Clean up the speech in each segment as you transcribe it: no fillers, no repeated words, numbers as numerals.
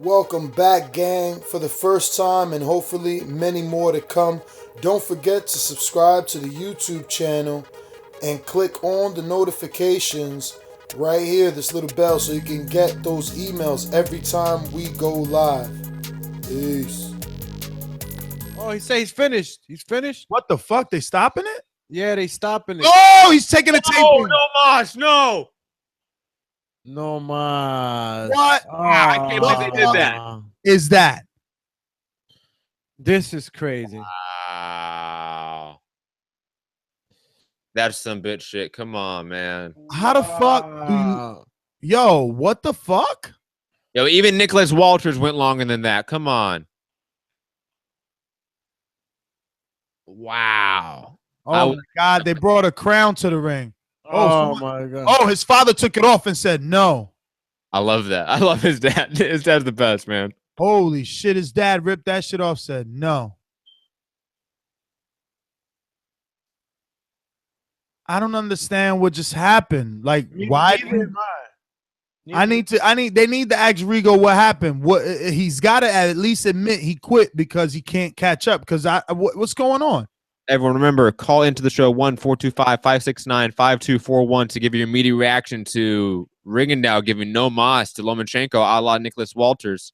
Welcome back, gang, for the first time and hopefully many more to come. Don't forget to subscribe to the YouTube channel and click on the notifications right here, this little bell, so you can get those emails every time we go live. Peace. Oh, he say he's finished. He's finished? What the fuck? They stopping it? Yeah, they stopping it. Oh, he's taking a tape. Oh, no, Mosh, no. No mas. What? I can't believe they did that. Is that? This is crazy. Wow. That's some bitch shit. Come on, man. How the fuck do you... Yo, what the fuck? Yo, even Nicholas Walters went longer than that. Come on. Wow. Oh, my God. They brought a crown to the ring. Oh, my God. Oh, his father took it off and said no. I love that. I love his dad. His dad's the best, man. Holy shit. His dad ripped that shit off, said no. I don't understand what just happened. Like, why? They need to ask Rigo what happened. What he's got to at least admit he quit because he can't catch up. Because what's going on? Everyone, remember, call into the show 1-425-569-5241 to give your immediate reaction to Rigondeaux giving no mas to Lomachenko, a la Nicholas Walters.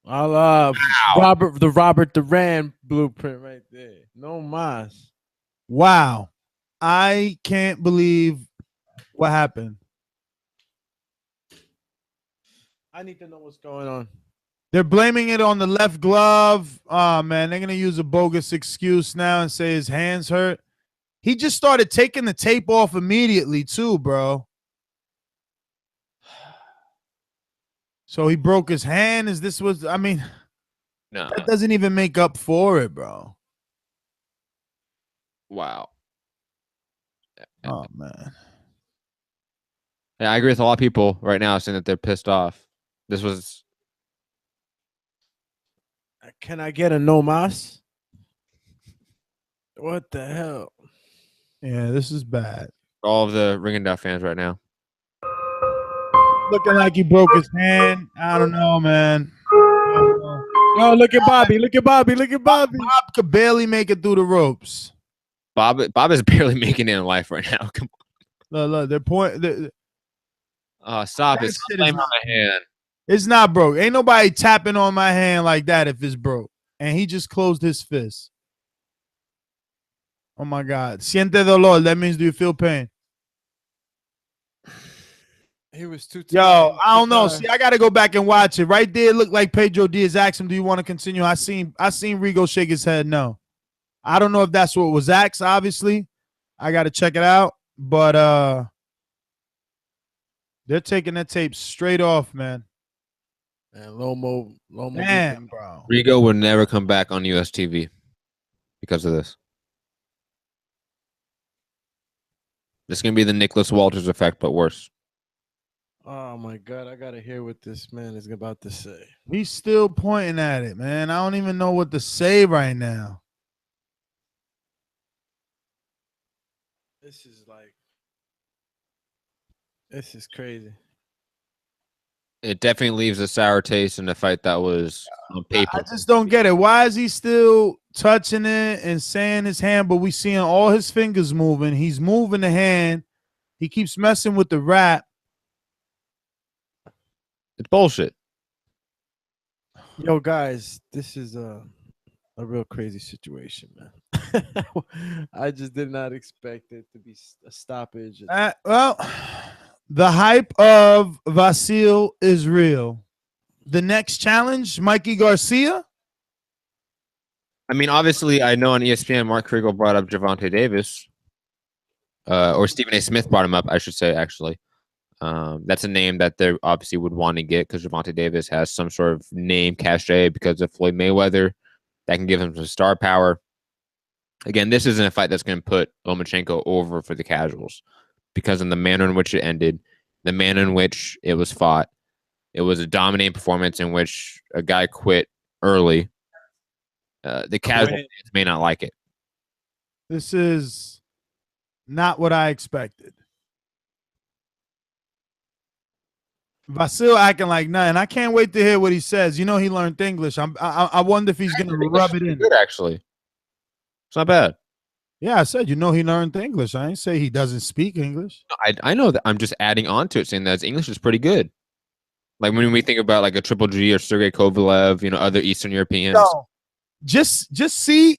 I love Wow. Robert Duran blueprint right there. No mas. Wow. I can't believe what happened. I need to know what's going on. They're blaming it on the left glove. Oh, man, they're going to use a bogus excuse now and say his hands hurt. He just started taking the tape off immediately, too, bro. So he broke his hand. I mean, No. that doesn't even make up for it, bro. Wow. Oh, man. Yeah, I agree with a lot of people right now saying that they're pissed off. This was... Can I get a no mas? What the hell? Yeah, this is bad. all of the Rigondeaux fans right now. Looking like he broke his hand. I don't know, man. Oh, look at Bobby. Look at Bobby. Look at Bobby. Bob could barely make it through the ropes. Bob is barely making it in life right now. Come on. Look, they're pointing. Stop That it. Stop shit is playing on not- my hand. It's not broke. Ain't nobody tapping on my hand like that if it's broke. And he just closed his fist. Oh my God. Siente dolor. That means do you feel pain? He was too. Yo, I don't know. See, I gotta go back and watch it. Right there, it looked like Pedro Diaz asked him, "Do you want to continue?" I seen Rigo shake his head no. I don't know if that's what was asked. Obviously, I gotta check it out. But they're taking that tape straight off, man. And Lomo, Man, bro. Rigo would never come back on US TV because of this. This is gonna be the Nicholas Walters effect, but worse. Oh my God, I gotta hear what this man is about to say. He's still pointing at it, man. I don't even know what to say right now. This is crazy. It definitely leaves a sour taste in the fight that was on paper. I just don't get it. Why is he still touching it and saying his hand, but we seeing all his fingers moving? He's moving the hand. He keeps messing with the wrap. It's bullshit. Yo, guys, this is a real crazy situation, man. I just did not expect it to be a stoppage. Well, the hype of Vasyl is real. The next challenge, Mikey Garcia. I mean, obviously, I know on ESPN, Mark Kriegel brought up Gervonta Davis, or Stephen A. Smith brought him up, I should say, actually. That's a name that they obviously would want to get because Gervonta Davis has some sort of name cachet because of Floyd Mayweather that can give him some star power. Again, this isn't a fight that's going to put Lomachenko over for the casuals because in the manner in which it ended, the manner in which it was fought, it was a dominating performance in which a guy quit early. The casual fans may not like it. This is not what I expected. Vasyl acting like nothing. I can't wait to hear what he says. You know, he learned English. I wonder if he's gonna rub it in. Good, actually. It's not bad. Yeah, I said, you know, he learned English. I ain't say he doesn't speak English. I know that. I'm just adding on to it, saying that his English is pretty good. Like when we think about like a Triple G or Sergey Kovalev, you know, other Eastern Europeans. No, just see.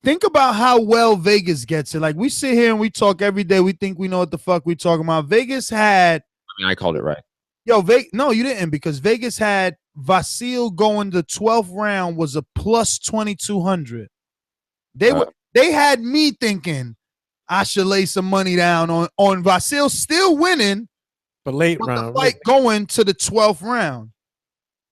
Think about how well Vegas gets it. Like we sit here and we talk every day. We think we know what the fuck we talking about. Vegas had. I mean, I called it right. Yo, no, you didn't, because Vegas had Vasyl going the 12th round was a plus 2,200. They had me thinking I should lay some money down on Vasyl still winning, but late round, the fight going to the 12th round.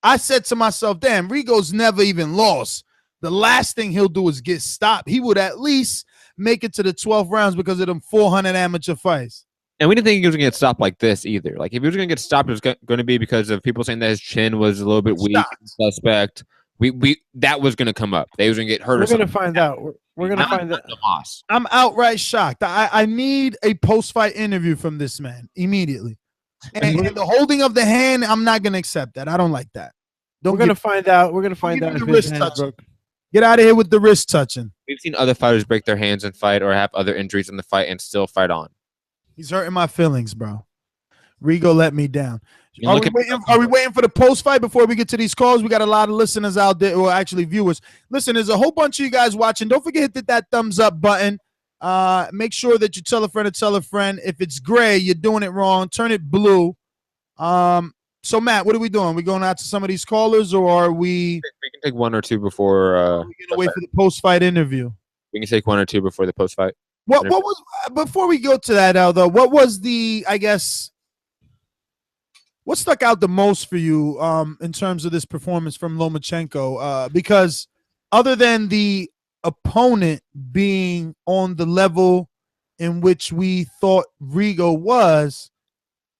I said to myself, damn, Rigo's never even lost. The last thing he'll do is get stopped. He would at least make it to the 12 rounds because of them 400 amateur fights. And we didn't think he was going to get stopped like this either. Like, if he was going to get stopped, it was going to be because of people saying that his chin was a little bit weak, suspect. That was going to come up. They was going to get hurt. We're going to find out. We're going to find out. I'm outright shocked. I need a post-fight interview from this man immediately. And the holding of the hand, I'm not going to accept that. I don't like that. We're going to find out. We're going to find out if his hand broke. Get out of here with the wrist touching. We've seen other fighters break their hands and fight or have other injuries in the fight and still fight on. He's hurting my feelings, bro. Rigo let me down. Are we waiting for the post-fight before we get to these calls? We got a lot of listeners out there, or actually viewers. Listen, there's a whole bunch of you guys watching. Don't forget to hit that thumbs up button. Make sure that you tell a friend to tell a friend. If it's gray, you're doing it wrong. Turn it blue. So, Matt, what are we doing? We going out to some of these callers, or are we? We can take one or two before. We're gonna wait for the post-fight interview. We can take one or two before the post-fight. What was before we go to that, Al? Though, what was the? I guess what stuck out the most for you in terms of this performance from Lomachenko? Because other than the opponent being on the level in which we thought Rigo was.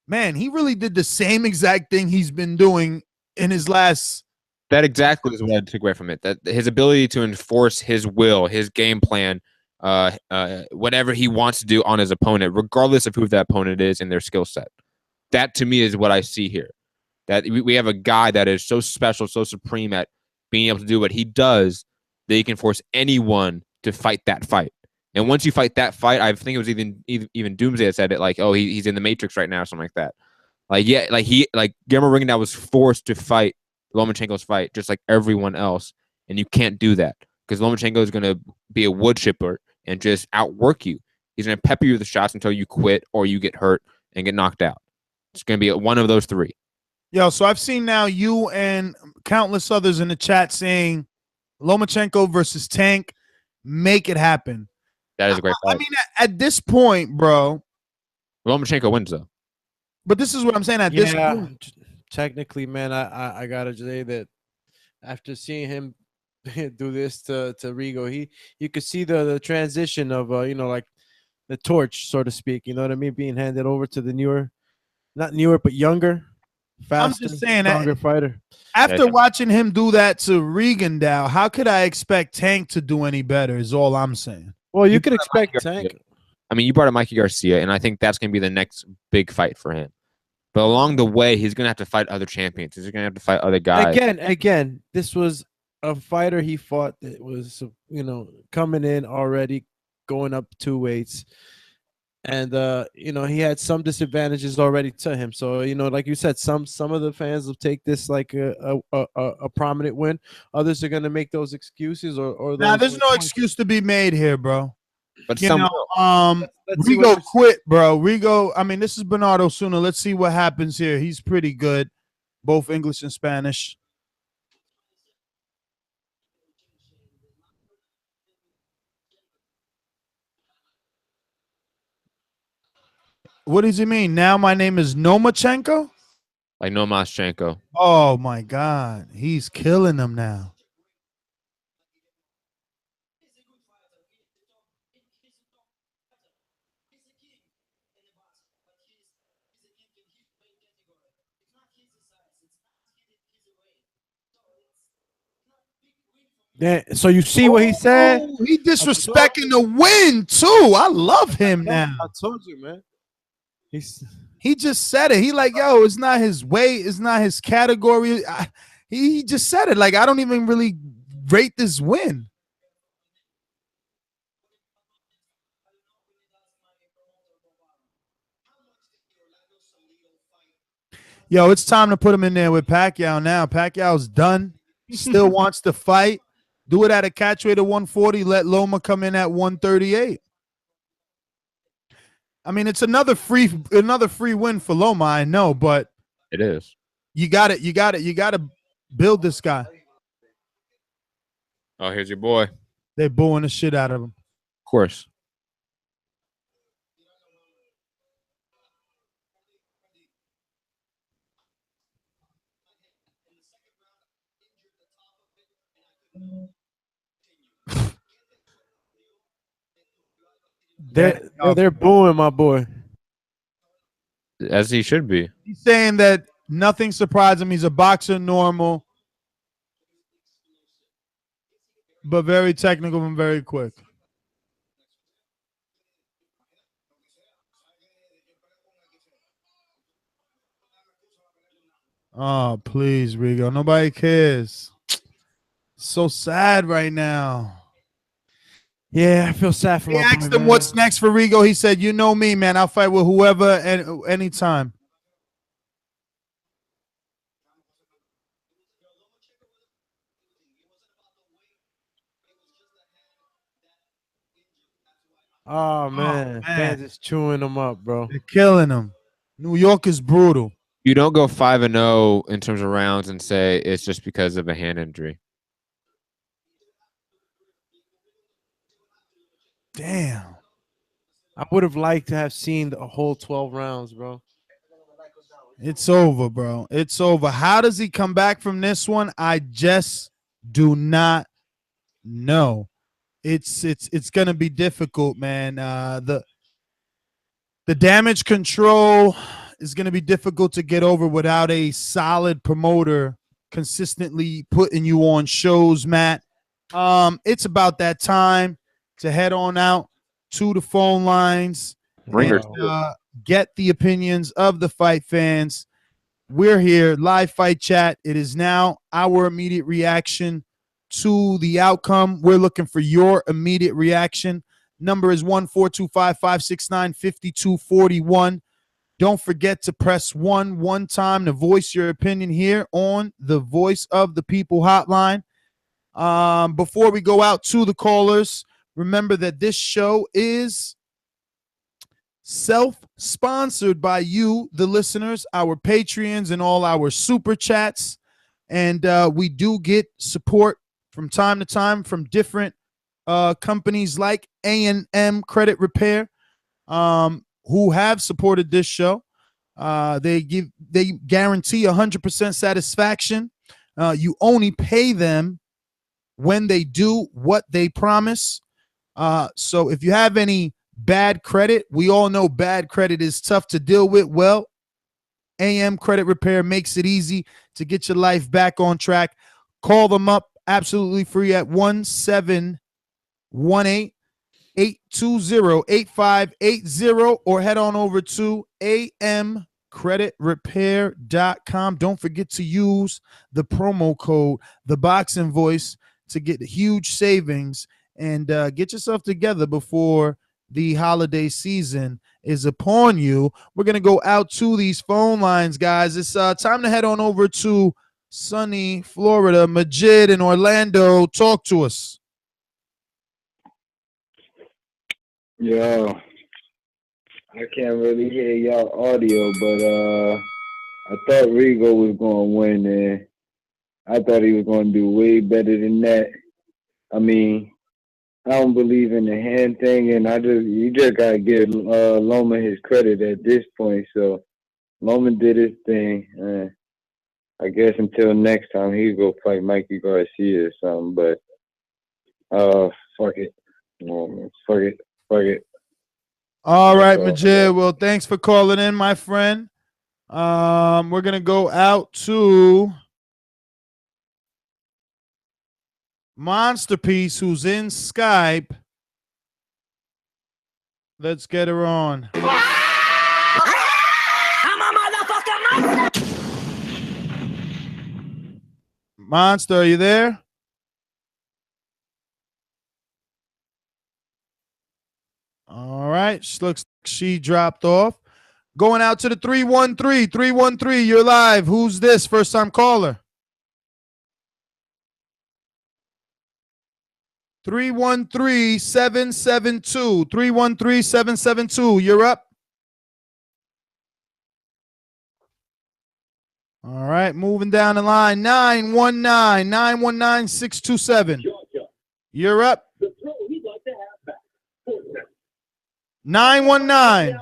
Man, he really did the same exact thing he's been doing in his last. That exactly is what I took away from it. That his ability to enforce his will, his game plan, whatever he wants to do on his opponent, regardless of who that opponent is and their skill set. That to me is what I see here. That we have a guy that is so special, so supreme at being able to do what he does that he can force anyone to fight that fight. And once you fight that fight, I think it was even Doomsday that said it, like, oh, he's in the Matrix right now, or something like that. Like, yeah, like Guillermo Rigondeaux was forced to fight Lomachenko's fight, just like everyone else, and you can't do that because Lomachenko is going to be a wood chipper and just outwork you. He's going to pepper you with the shots until you quit or you get hurt and get knocked out. It's going to be one of those three. Yo, so I've seen now you and countless others in the chat saying Lomachenko versus Tank, make it happen. That is a great fight. I mean, at this point, bro. Lomachenko wins, though. But this is what I'm saying. At this point. Technically, man, I got to say that after seeing him do this to Rigo, you could see the transition of, like the torch, so to speak. You know what I mean? Being handed over to the not newer, but younger, faster, I'm just saying, stronger fighter. After watching him do that to Rigondeaux, how could I expect Tank to do any better is all I'm saying. Well, you could expect Tank. I mean, you brought up Mikey Garcia, and I think that's going to be the next big fight for him. But along the way, he's going to have to fight other champions. He's going to have to fight other guys. Again, this was a fighter he fought that was, coming in already, going up 2 weights. And, he had some disadvantages already to him. So, like you said, some of the fans will take this like a prominent win. Others are going to make those excuses or nah, there's no excuse to be made here, bro. But Rigo quit, bro. Rigo, I mean, this is Bernardo Suna. Let's see what happens here. He's pretty good, both English and Spanish. What does he mean? Now my name is NoMaschenko? Like NoMaschenko. Oh, my God. He's killing them now. Yeah, so you see what he said? He disrespecting the win, too. I love him now. I told you, man. He just said it. He like, yo, it's not his weight. It's not his category. He just said it. Like, I don't even really rate this win. Yo, it's time to put him in there with Pacquiao now. Pacquiao's done. Still wants to fight. Do it at a catch weight of 140. Let Loma come in at 138. I mean, it's another free win for Loma, I know, but it is. You got to build this guy. Oh, here's your boy. They're booing the shit out of him. Of course. They're booing my boy. As he should be. He's saying that nothing surprised him. He's a boxer normal, but very technical and very quick. Oh, please, Rigo. Nobody cares. So sad right now. Yeah, I feel sad for He my asked boy, him what's next for Rigo. He said, you know me, man. I'll fight with whoever and anytime. Oh man, fans is chewing him up, bro. They're killing him. New York is brutal. You don't go 5-0 in terms of rounds and say it's just because of a hand injury. Damn. I would have liked to have seen the whole 12 rounds, bro. It's over, bro. It's over. How does he come back from this one? I just do not know. It's gonna be difficult, man. The damage control is gonna be difficult to get over without a solid promoter consistently putting you on shows, Matt. It's about that time to head on out to the phone lines and get the opinions of the fight fans. We're here, live fight chat. It is now our immediate reaction to the outcome. We're looking for your immediate reaction. Number is 1-425-569-5241. Don't forget to press one time to voice your opinion here on the Voice of the People hotline. Before we go out to the callers, remember that this show is self-sponsored by you, the listeners, our Patreons, and all our super chats. And we do get support from time to time from different companies like A&M Credit Repair, who have supported this show. They guarantee 100% satisfaction. You only pay them when they do what they promise. So if you have any bad credit, we all know bad credit is tough to deal with. Well, AM Credit Repair makes it easy to get your life back on track. Call them up absolutely free at 1-718-820-8580 or head on over to amcreditrepair.com. Don't forget to use the promo code ThaBoxingvoice to get huge savings and get yourself together before the holiday season is upon you. We're going to go out to these phone lines, guys. It's time to head on over to sunny Florida. Majid in Orlando, talk to us. Yo, I can't really hear y'all audio, but I thought Rigo was going to win, and I thought he was going to do way better than that. I mean, I don't believe in the hand thing, and you just gotta give Loma his credit at this point. So Loma did his thing. I guess until next time he'll go fight Mikey Garcia or something. But fuck it, fuck it. All right, Majid. Well, thanks for calling in, my friend. We're gonna go out to Monster Piece, who's in Skype. Let's get her on. Monster, are you there? All right. Looks like she dropped off. Going out to the 313. 313, you're live. Who's this? First time caller. 313-772. 313-772. You're up. All right, moving down the line. 919-919-627. You're up. 919.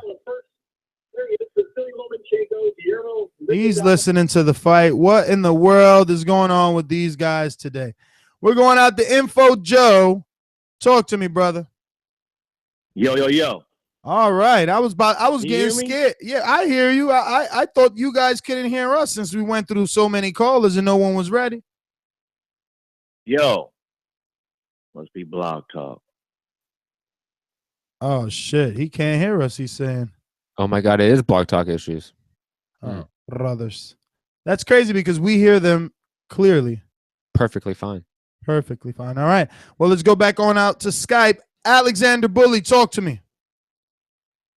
He's listening to the fight. What in the world is going on with these guys today? We're going out to Info Joe. Talk to me, brother. Yo. All right. I was You getting hear me? scared. Yeah, I hear you. I thought you guys couldn't hear us since we went through so many callers and no one was ready. Yo. Must be Blog Talk. Oh shit. He can't hear us, he's saying. Oh my God, it is Blog Talk issues. Oh, brothers. That's crazy because we hear them clearly. Perfectly fine. Perfectly fine. All right. Well, let's go back on out to Skype. Alexander Bully, talk to me.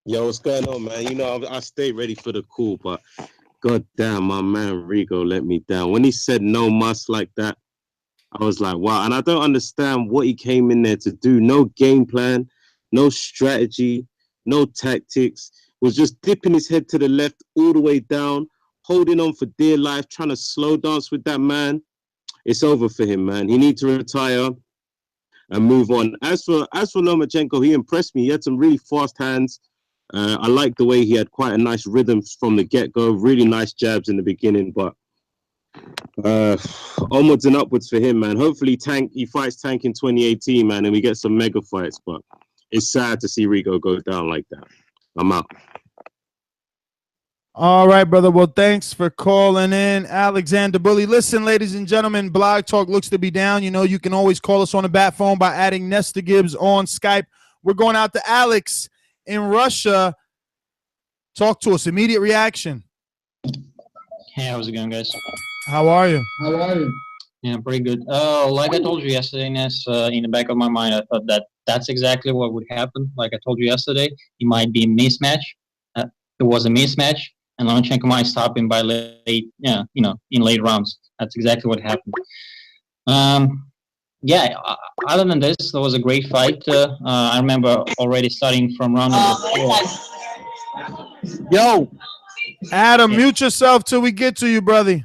Yo, what's going on, man? You know, I stay ready for the call, but goddamn, my man Rigo let me down. When he said no must like that, I was like, wow. And I don't understand what he came in there to do. No game plan, no strategy, no tactics. Was just dipping his head to the left all the way down, holding on for dear life, trying to slow dance with that man. It's over for him, man. He needs to retire and move on. As for Lomachenko, he impressed me. He had some really fast hands. I liked the way he had quite a nice rhythm from the get-go. Really nice jabs in the beginning, but onwards and upwards for him, man. Hopefully he fights Tank in 2018, man, and we get some mega fights, but it's sad to see Rigo go down like that. I'm out. All right, brother. Well, thanks for calling in, Alexander Bully. Listen, ladies and gentlemen, Blog Talk looks to be down. You know, you can always call us on the bat phone by adding Nestor Gibbs on Skype. We're going out to Alex in Russia. Talk to us. Immediate reaction. Hey, how's it going, guys? How are you? Yeah, pretty good. Like I told you yesterday, Ness, in the back of my mind, I thought that's exactly what would happen. Like I told you yesterday, it might be a mismatch. It was a mismatch, and Lomachenko might stop him by in late rounds. That's exactly what happened. Other than this, that was a great fight. I remember already starting from round number 4. Yo. Adam, mute yourself till we get to you, brother.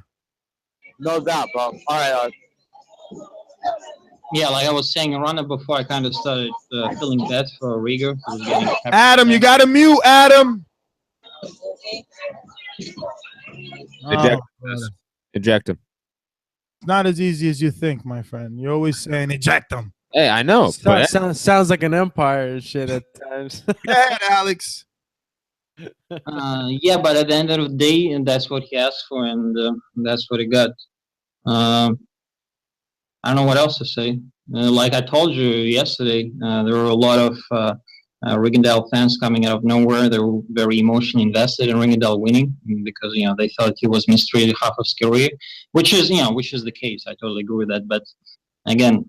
No doubt, bro. All right. Yeah, like I was saying, a round before, I kind of started feeling bad for Rigo. Adam, you got to mute, Adam. Eject him. It's not as easy as you think, my friend. You're always saying eject them. Hey, I know. Sounds like an empire and shit at times. Go ahead, Alex. But at the end of the day, and that's what he asked for, and that's what he got. I don't know what else to say. Like I told you yesterday, there were a lot of Rigondeaux fans coming out of nowhere. They were very emotionally invested in Rigondeaux winning because they thought he was mistreated half of his career, which is the case. I totally agree with that. But again,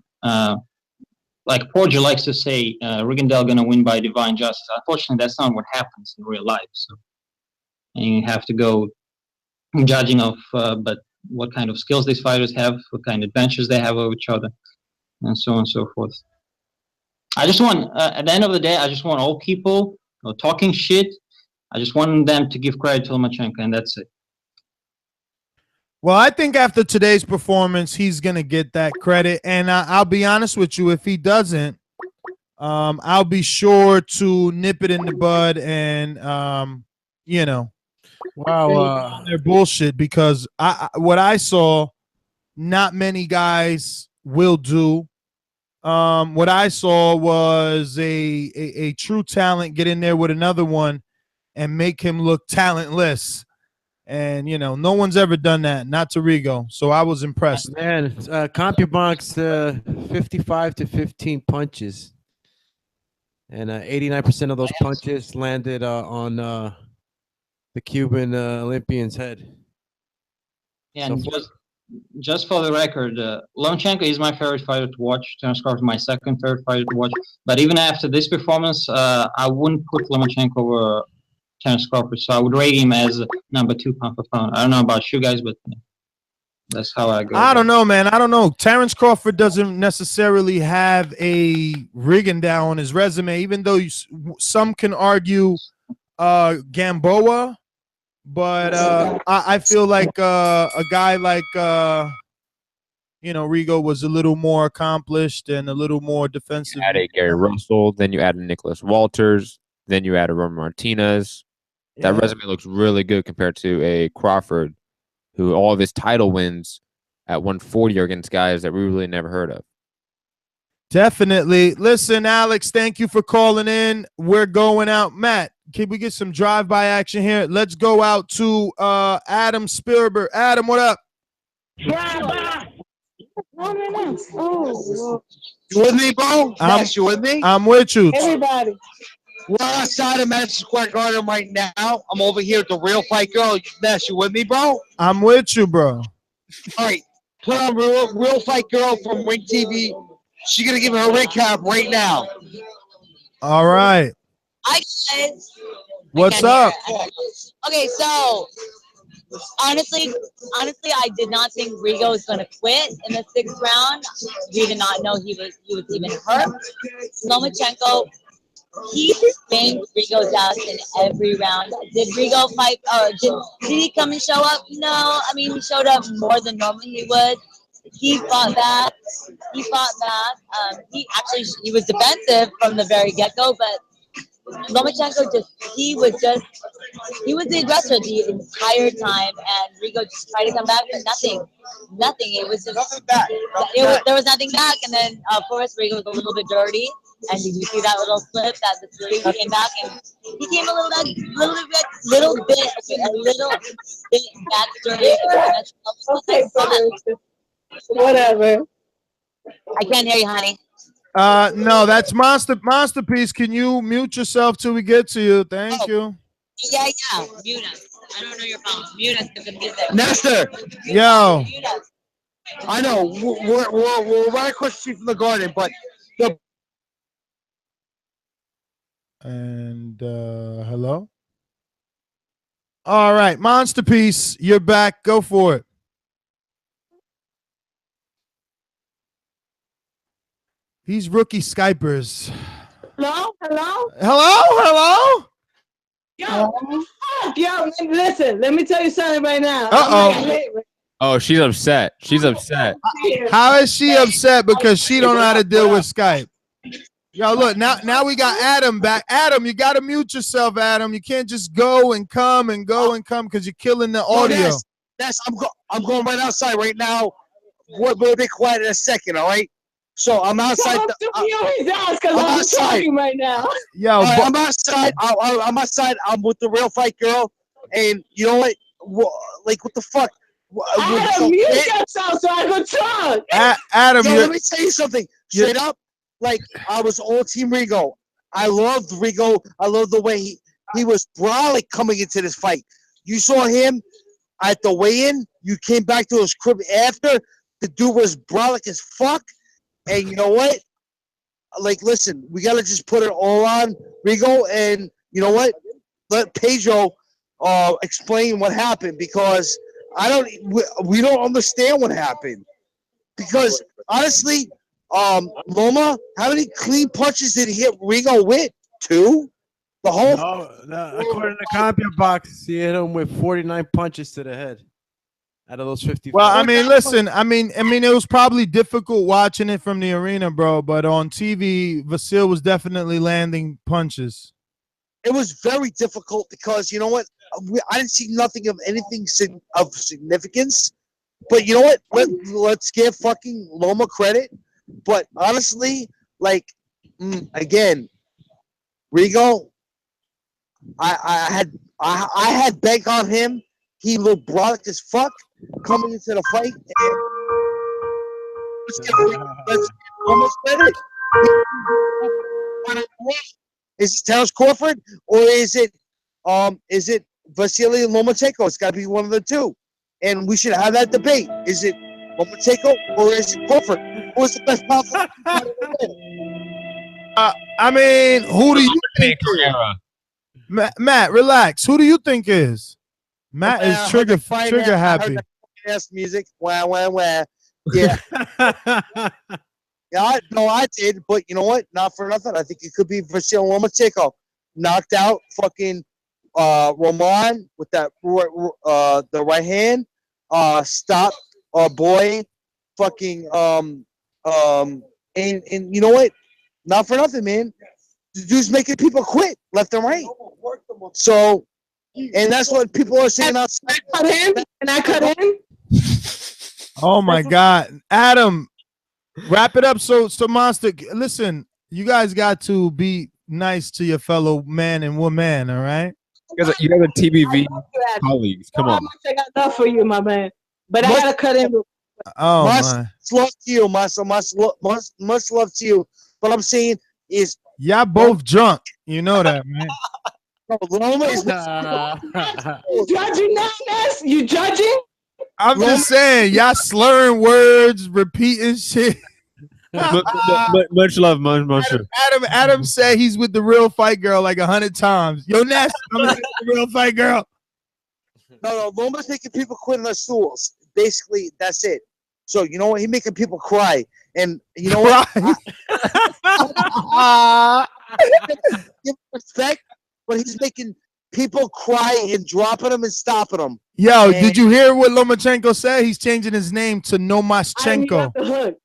like Porger likes to say, Rigondeaux gonna win by divine justice. Unfortunately, that's not what happens in real life. So, and you have to go judging of, but what kind of skills these fighters have, what kind of adventures they have over each other, and so on and so forth. I just want, at the end of the day, I just want all people talking shit. I just want them to give credit to Lomachenko, and that's it. Well, I think after today's performance, he's going to get that credit. And I'll be honest with you, if he doesn't, I'll be sure to nip it in the bud and, their bullshit, because what I saw, not many guys will do. What I saw was a true talent get in there with another one and make him look talentless. And, no one's ever done that, not to Rigo. So I was impressed. Man, CompuBox 55 to 15 punches. And 89% of those punches landed on the Cuban Olympian's head. Yeah, So and just for the record, Lomachenko is my favorite fighter to watch. Terence Crawford is my second favorite fighter to watch. But even after this performance, I wouldn't put Lomachenko over Terence Crawford. So I would rate him as number 2 pound for pound. I don't know about you guys, but that's how I go. I don't know, man. I don't know. Terence Crawford doesn't necessarily have a Rigondeaux on his resume, even though some can argue Gamboa. But I feel like a guy like Rigo was a little more accomplished and a little more defensive. You add a Gary Russell, then you add a Nicholas Walters, then you add a Roman Martinez. Yeah. That resume looks really good compared to a Crawford, who all of his title wins at 140 are against guys that we really never heard of. Definitely. Listen, Alex, thank you for calling in. We're going out. Matt, can we get some drive-by action here? Let's go out to Adam Spielberg. Adam, what up? Drive-by. Oh, You with me, bro? Yes, you with me? I'm with you. everybody. We're outside of Madison Square Garden right now. I'm over here at the Real Fight Girl. Ness, you with me, bro? I'm with you, bro. All right. Put on Real Fight Girl from Ring TV. She's going to give her recap right now. All right. Hi, guys. What's up? Okay, so honestly, I did not think Rigo was going to quit in the 6th round. We did not know he was even hurt. Lomachenko, he banged Rigo's ass in every round. Did Rigo fight, or did he come and show up? No, I mean, he showed up more than normally he would. He fought back. He was defensive from the very get-go, but Lomachenko he was the aggressor the entire time, and Rigo just tried to come back, but nothing. It was just nothing back. There was nothing back, and then of course Rigo was a little bit dirty. And did you see that little slip that the Swede came back, and he came a little bit back dirty. Okay, whatever. I can't hear you, honey. No, that's Masterpiece. Can you mute yourself till we get to you? Thank you. Yeah. Mute us. I don't know your phone. Mute us with the music. Nestor. Yo. I know. We're right across the street from the Garden, but And hello. All right, Monsterpiece, you're back. Go for it. These rookie Skypers. Hello. Yo, listen, let me tell you something right now. Oh, she's upset. How is she upset? Because she don't know how to deal with Skype. Yo, look, now we got Adam back. Adam, you got to mute yourself, Adam. You can't just go and come because you're killing the audio. I'm going right outside right now. We'll be quiet in a second, all right? So I'm outside. I'm outside right now. Yo, I'm outside. I'm outside. I'm with the Real Fight Girl, and you know what? What the fuck? Adam, mute yourself so I can talk. Adam, let me tell you something. Straight up, I was all Team Rigo. I loved Rigo. I loved the way he was brolic coming into this fight. You saw him at the weigh-in. You came back to his crib after. The dude was brolic as fuck. And you know what? Listen, we got to just put it all on Rigo. And you know what? Let Pedro explain what happened, because we don't understand what happened. Because honestly, Loma, how many clean punches did he hit Rigo with? 2? The whole. No, according to Compia Box, he hit him with 49 punches to the head out of those 50. Well, I mean, listen, I mean, it was probably difficult watching it from the arena, bro. But on TV, Vasyl was definitely landing punches. It was very difficult because you know what? I didn't see nothing of anything of significance. But you know what? Let's give fucking Loma credit. But honestly, again, Rigo, I had bank on him. He looked brolic as fuck coming into the fight. And let's almost credit. Is it Terence Crawford or is it Vasyl Lomachenko? It's got to be one of the two. and we should have that debate. Is it Lomachenko or is it Crawford? Who's the best powerful? I mean, who do you think is? Matt, relax. Who do you think is? Matt is trigger happy. Ass music. Wah, wah, wah. Yeah. Yeah, I did, but you know what? Not for nothing. I think it could be Vasyl Lomachenko. Knocked out fucking Roman with that the right hand. Stop our boy fucking and you know what? Not for nothing, man. The dude's making people quit left and right. So, and that's what people are saying outside. Cut in? Can I cut in? Oh my God, Adam, wrap it up. So Monster, listen, you guys got to be nice to your fellow man and woman. All right. You guys are TBV colleagues. Come on. I got enough for you, my man. But I gotta cut in. Oh much my. love to you, much love to you. What I'm saying is, y'all both drunk. You know that, man. Loma is judging now, Ness? You judging? I'm just saying, y'all slurring words, repeating shit. Much love, much. Adam said he's with the real fight girl like 100 times. Yo, Ness, I'm with the real fight girl. No, Loma's making people quit on their stools. Basically, that's it. So you know what? He's making people cry, and you know what? Give respect, but he's making people cry and dropping them and stopping them. Yo, did you hear what Lomachenko said? He's changing his name to NoMaschenko.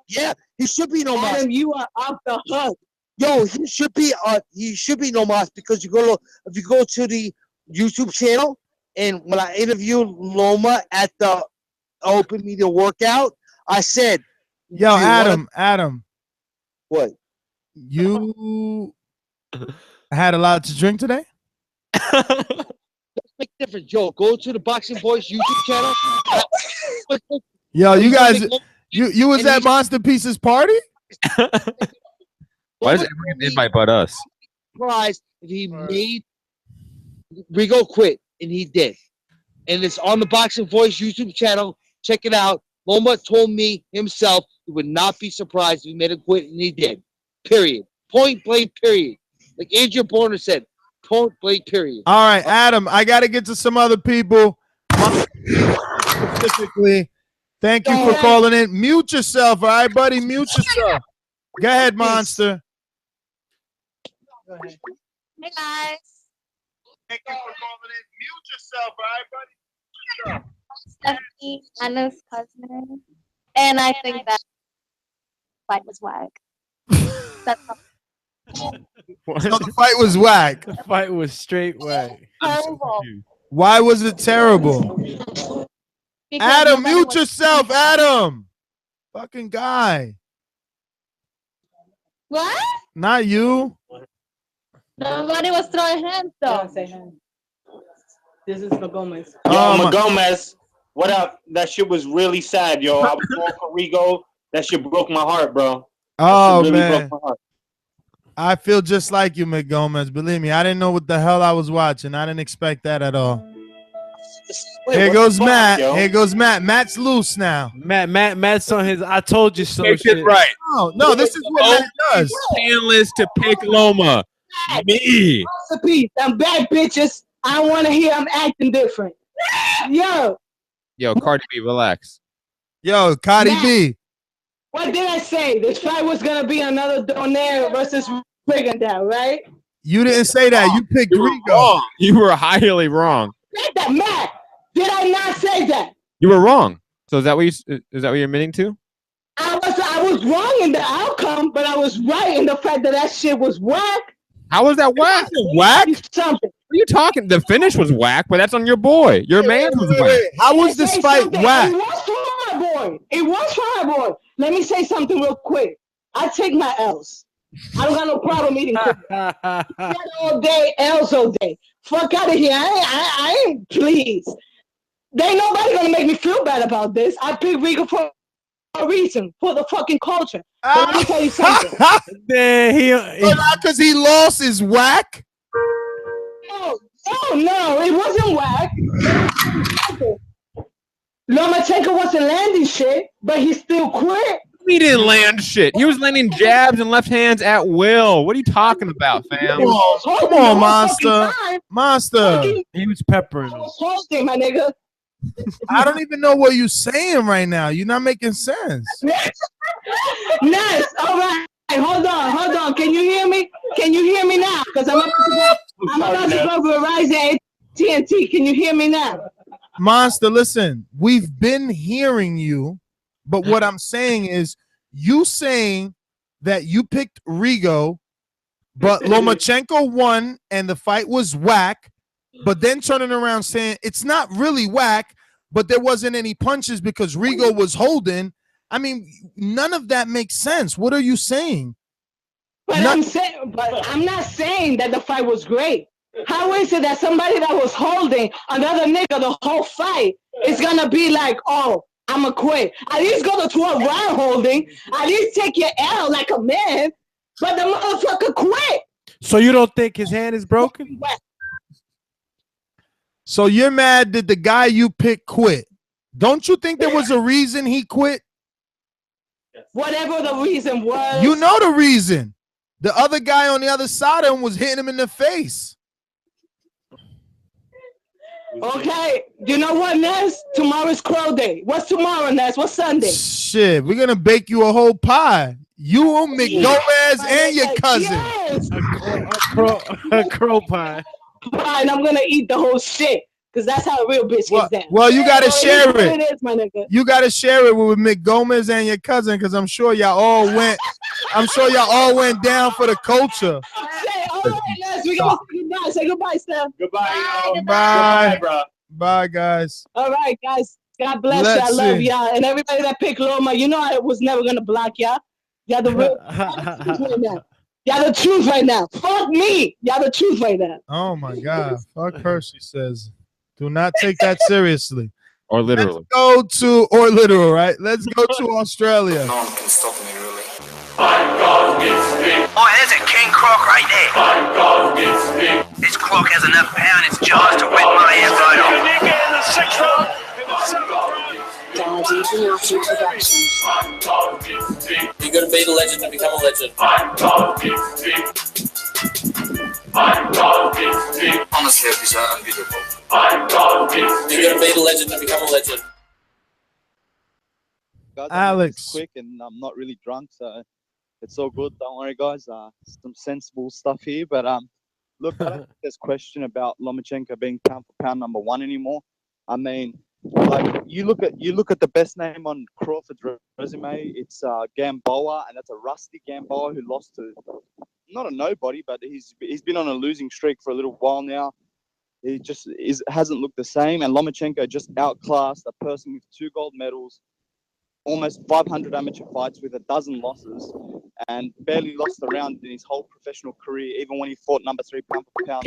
Yeah, he should be NoMaschenko. Adam, you are off the hook. Yo, he should be NoMaschenko because if you go to the YouTube channel, and when I interviewed Loma at the open media workout, I said, "Yo, Adam, what? You had a lot to drink today?" Make a difference, Joe. Go to the Boxing Voice YouTube channel. Yo, you guys, you was at Monster Pieces party? Why does everyone invite but us? Surprised if he made Rigo quit, and he did. And it's on the Boxing Voice YouTube channel. Check it out. Loma told me himself he would not be surprised if he made him quit, and he did. Period. Point blank. Period. Like Andrew Borner said. Point blank. Period. All right, Adam. I got to get to some other people. Specifically, thank you for calling in. Mute yourself, all right, buddy. Mute yourself. Go ahead, Monster. Go ahead. Hey guys. Thank you for calling in. Mute yourself, all right, buddy. Stephanie, Anna's cousin, and I think that fight was whack. That's So the fight was whack. The fight was straight whack. terrible. Why was it terrible? Because Adam, nobody mute was- yourself, Adam. Fucking guy. What? Not you. Nobody was throwing hands though. This is for Gomez. Oh, Gomez, what up? That shit was really sad, yo. I was going for Rigo. That shit broke my heart, bro. Oh, Really man. broke my heart. I feel just like you, McGomez. Believe me, I didn't know what the hell I was watching. I didn't expect that at all. Here goes Matt. Here goes Matt. Matt's loose now. Matt's on his I told you so Pick shit. it right. No, this is what Matt does. Panelist to pick Loma. Me. Peace. I'm back, bitches. I want to hear I'm acting different. Yo, Cardi B, relax. Yo, Cardi B. what did I say? This fight was gonna be another Donaire versus Rigondeaux, right? You didn't say that. You picked Rigo. You were highly wrong. Said that, Matt. Did I not say that? You were wrong. So is that what you're admitting to? I was wrong in the outcome, but I was right in the fact that shit was whack. How was that whack? Whack? Something. What are you talking? The finish was whack, but that's on your boy. Your man was whack. How was this fight whack? It was for my boy. It was for my boy. Let me say something real quick. I take my L's. I don't got no problem eating all day, L's all day. Fuck out of here. I ain't pleased. There ain't nobody gonna make me feel bad about this. I picked Rigo for a reason, for the fucking culture. But let me tell you something. Because he lost his whack? No, it wasn't whack. Lomachenko wasn't landing shit, but he still quit. He didn't land shit. He was landing jabs and left hands at will. What are you talking about, fam? Come on, Monster. He was peppering him. Holding, my nigga. I don't even know what you're saying right now. You're not making sense. Nice. All right. Hold on. Can you hear me? Can you hear me now? Because I'm about to go Verizon AT&T. Can you hear me now? Monster, listen. We've been hearing you, but what I'm saying is you saying that you picked Rigo, but Lomachenko won and the fight was whack, but then turning around saying it's not really whack, but there wasn't any punches because Rigo was holding. I mean, none of that makes sense. What are you saying? But I'm not saying that the fight was great. How is it that somebody that was holding another nigga the whole fight is gonna be like, oh, I'ma quit? At least go to 12 round holding. At least take your L like a man. But the motherfucker quit. So you don't think his hand is broken? So you're mad that the guy you picked quit? Don't you think there was a reason he quit? Whatever the reason was. You know the reason. The other guy on the other side of him was hitting him in the face. Okay, you know what, Ness? Tomorrow's Crow Day. What's tomorrow, Ness? What's Sunday? Shit, we're gonna bake you a whole pie. You, McGomez, and your cousin. Yes. A crow pie. And I'm gonna eat the whole shit. Because that's how a real bitch gets down. Well, you gotta share it. It is, my nigga. You gotta share it with McGomez and your cousin, because I'm sure y'all all went. I'm sure y'all all went down for the culture. Say, all right, Les, we gotta say goodbye. Say goodbye, Steph. Goodbye. Bye, bro. Bye, guys. All right, guys. God bless you. I love y'all. And everybody that picked Loma, you know I was never gonna block y'all. Y'all the real right now. Y'all the truth right now. Fuck me. Y'all the truth right now. Oh my God. Fuck her, she says. Do not take that seriously. Or literally. Let's go to, or literal, right? Let's go to Australia. No one can stop me, really. Oh, there's a king croc right there. This croc has enough power in its jaws to whip my ass right off. Unique in the 6th round. In the 7th round. You gotta be the legend to become a legend. Honestly, these are unbeatable. You gotta be the legend to become a legend. Guys, Alex. quick, and I'm not really drunk, so it's all good. Don't worry, guys. Some sensible stuff here, but look, I don't think there's question about Lomachenko being pound for pound #1 anymore. I mean, like you look at the best name on Crawford's resume. It's Gamboa, and that's a rusty Gamboa who lost to not a nobody, but he's been on a losing streak for a little while now. He just hasn't looked the same, and Lomachenko just outclassed a person with 2 gold medals, almost 500 amateur fights with 12 losses, and barely lost a round in his whole professional career, even when he fought #3 pound for pound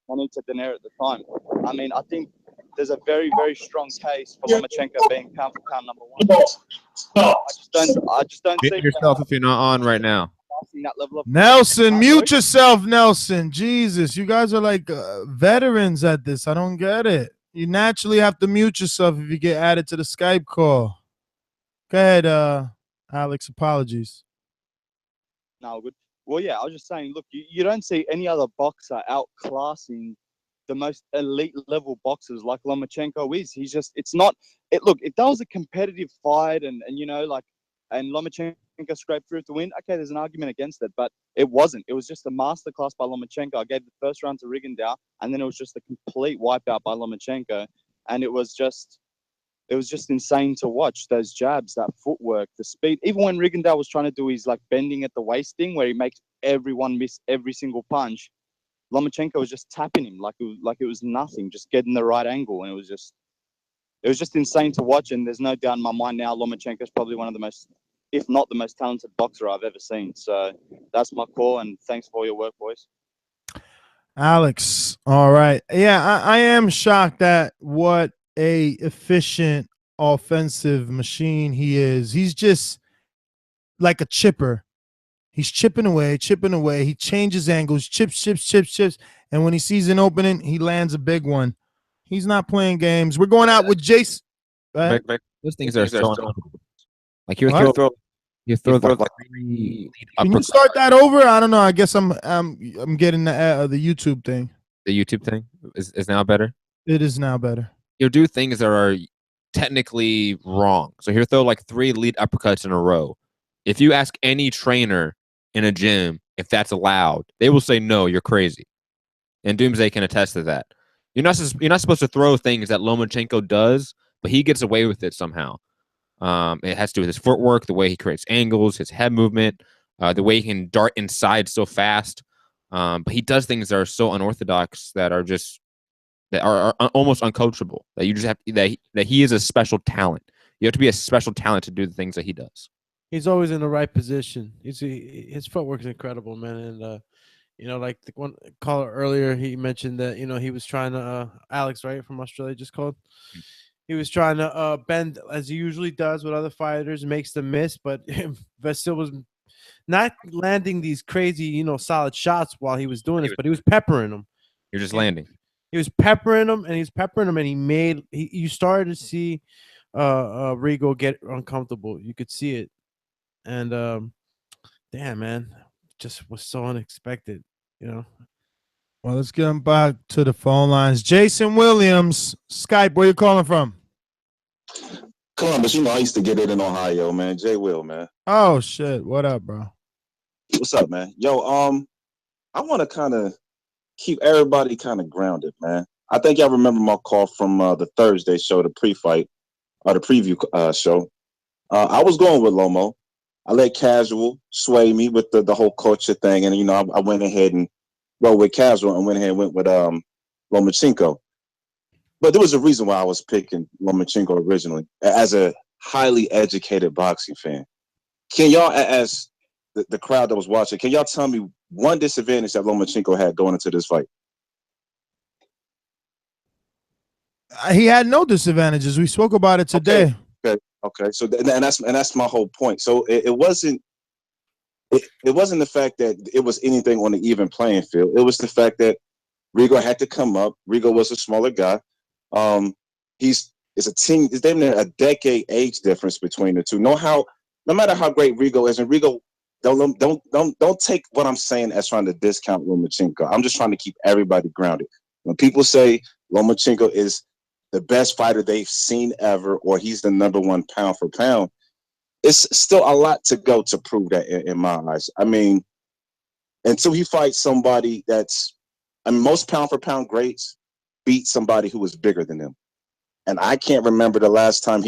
Juanita Donaire at the time. I mean, I think there's a very, very strong case for Lomachenko being pound for pound #1. I just don't Mute see yourself if you're not on right now. that level of Nelson, mute yourself, Nelson. Jesus, you guys are like veterans at this. I don't get it. You naturally have to mute yourself if you get added to the Skype call. Go ahead, Alex. Apologies. No, good. Well, yeah, I was just saying, look, you don't see any other boxer outclassing the most elite level boxers like Lomachenko is. He's just, it's not, look, if that was a competitive fight and you know, like, and Lomachenko scraped through to win, okay, there's an argument against it, but it wasn't. It was just a masterclass by Lomachenko. I gave the first round to Rigondeaux, and then it was just a complete wipeout by Lomachenko, and it was just insane to watch. Those jabs, that footwork, the speed. Even when Rigondeaux was trying to do his like bending at the waist thing, where he makes everyone miss every single punch, Lomachenko was just tapping him like it was nothing, just getting the right angle, and it was just insane to watch. And there's no doubt in my mind now, Lomachenko is probably one of the most, if not the most talented boxer I've ever seen. So that's my call, and thanks for all your work, boys. Alex, all right. Yeah, I am shocked at what a efficient offensive machine he is. He's just like a chipper. He's chipping away. He changes angles, chips. And when he sees an opening, he lands a big one. He's not playing games. We're going out with Jason. Those things are so uncomfortable. Like you What? throw like 3 Can you start that over? I don't know. I guess I'm getting the YouTube thing. The YouTube thing is now better. It is now better. He'll do things that are technically wrong. So he'll throw like 3 lead uppercuts in a row. If you ask any trainer in a gym if that's allowed, they will say no, you're crazy. And Doomsday can attest to that. You're not supposed to throw things that Lomachenko does, but he gets away with it somehow. It has to do with his footwork, the way he creates angles, his head movement, the way he can dart inside so fast. But he does things that are so unorthodox that are almost uncoachable. That you just have that he is a special talent. You have to be a special talent to do the things that he does. He's always in the right position. His footwork is incredible, man. And like the one caller earlier, he mentioned that he was trying to Alex, right, from Australia, just called. He was trying to bend as he usually does with other fighters, makes them miss, but Vasyl was not landing these crazy, solid shots while he was doing this, but he was peppering them. You're just landing. He was peppering them, and you started to see Rigo get uncomfortable. You could see it, and damn, man, just was so unexpected, Well, let's get him back to the phone lines. Jason Williams, Skype, where you calling from? Columbus. I used to get it in Ohio, man. Jay Will, man. Oh shit, what up, bro? What's up, man? Yo, I want to kind of keep everybody kind of grounded, man. I think y'all remember my call from the Thursday show, the pre-fight, or the preview show. I was going with Lomo. I let Casual sway me with the whole culture thing, and I went ahead and rolled with Casual and went ahead and went with Lomachenko. But there was a reason why I was picking Lomachenko originally, as a highly educated boxing fan. Can y'all, as the crowd that was watching, can y'all tell me one disadvantage that Lomachenko had going into this fight? He had no disadvantages. We spoke about it today. Okay. So and that's my whole point. So it wasn't the fact that it was anything on the even playing field. It was the fact that Rigo had to come up. Rigo was a smaller guy. It's a decade age difference between the two. No matter how great Rigo is, and Rigo, don't take what I'm saying as trying to discount Lomachenko. I'm just trying to keep everybody grounded. When people say Lomachenko is the best fighter they've seen ever, or he's the #1 pound for pound, it's still a lot to go to prove that in my eyes. I mean, until he fights somebody most pound for pound greats beat somebody who is bigger than them. And I can't remember the last time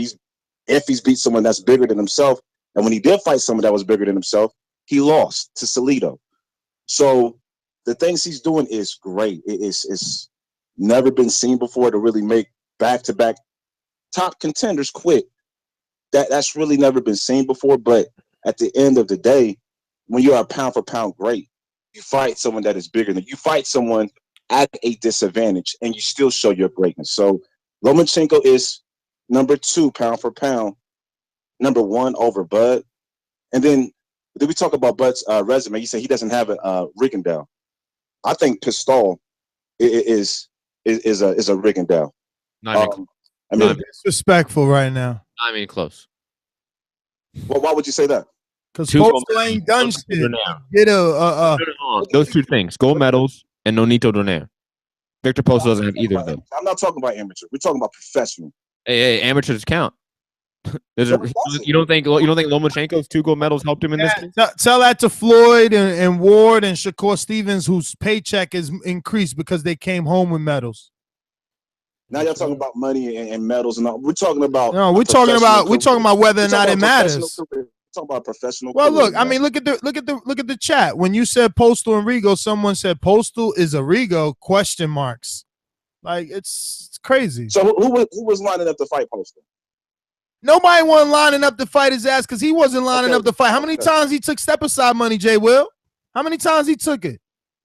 if he's beat someone that's bigger than himself. And when he did fight someone that was bigger than himself, he lost to Salido. So the things he's doing is great. It's never been seen before to really make back-to-back top contenders quit. That's really never been seen before. But at the end of the day, when you're a pound for pound great, you fight someone that is bigger than you. Fight someone at a disadvantage, and you still show your greatness. So Lomachenko is #2 pound for pound, #1 over Bud. And then did we talk about Bud's resume? You said he doesn't have a Rigondeaux. I think Pistol is a Rigondeaux. Disrespectful right now. Not even close. Well, why would you say that? Because Postal ain't done shit. Those 2 things: gold medals and Nonito Donaire. Victor Postal doesn't have either of them. I'm not talking about amateur. We're talking about professional. Hey, amateurs count. You don't think Lomachenko's 2 gold medals helped him in this case? Tell that to Floyd and Ward and Shakur Stevens, whose paycheck is increased because they came home with medals. Now y'all talking about money and medals and all. We're talking about we're talking about whether or not it matters. Talk about professional. Well, look, I mean, look at the chat. When you said Postal and Rigo, someone said Postal is a Rigo ? Like it's crazy. So who was lining up to fight Postal? Nobody wasn't lining up to fight his ass because he wasn't lining up to fight. How many times he took step aside money, Jay Will? How many times he took it?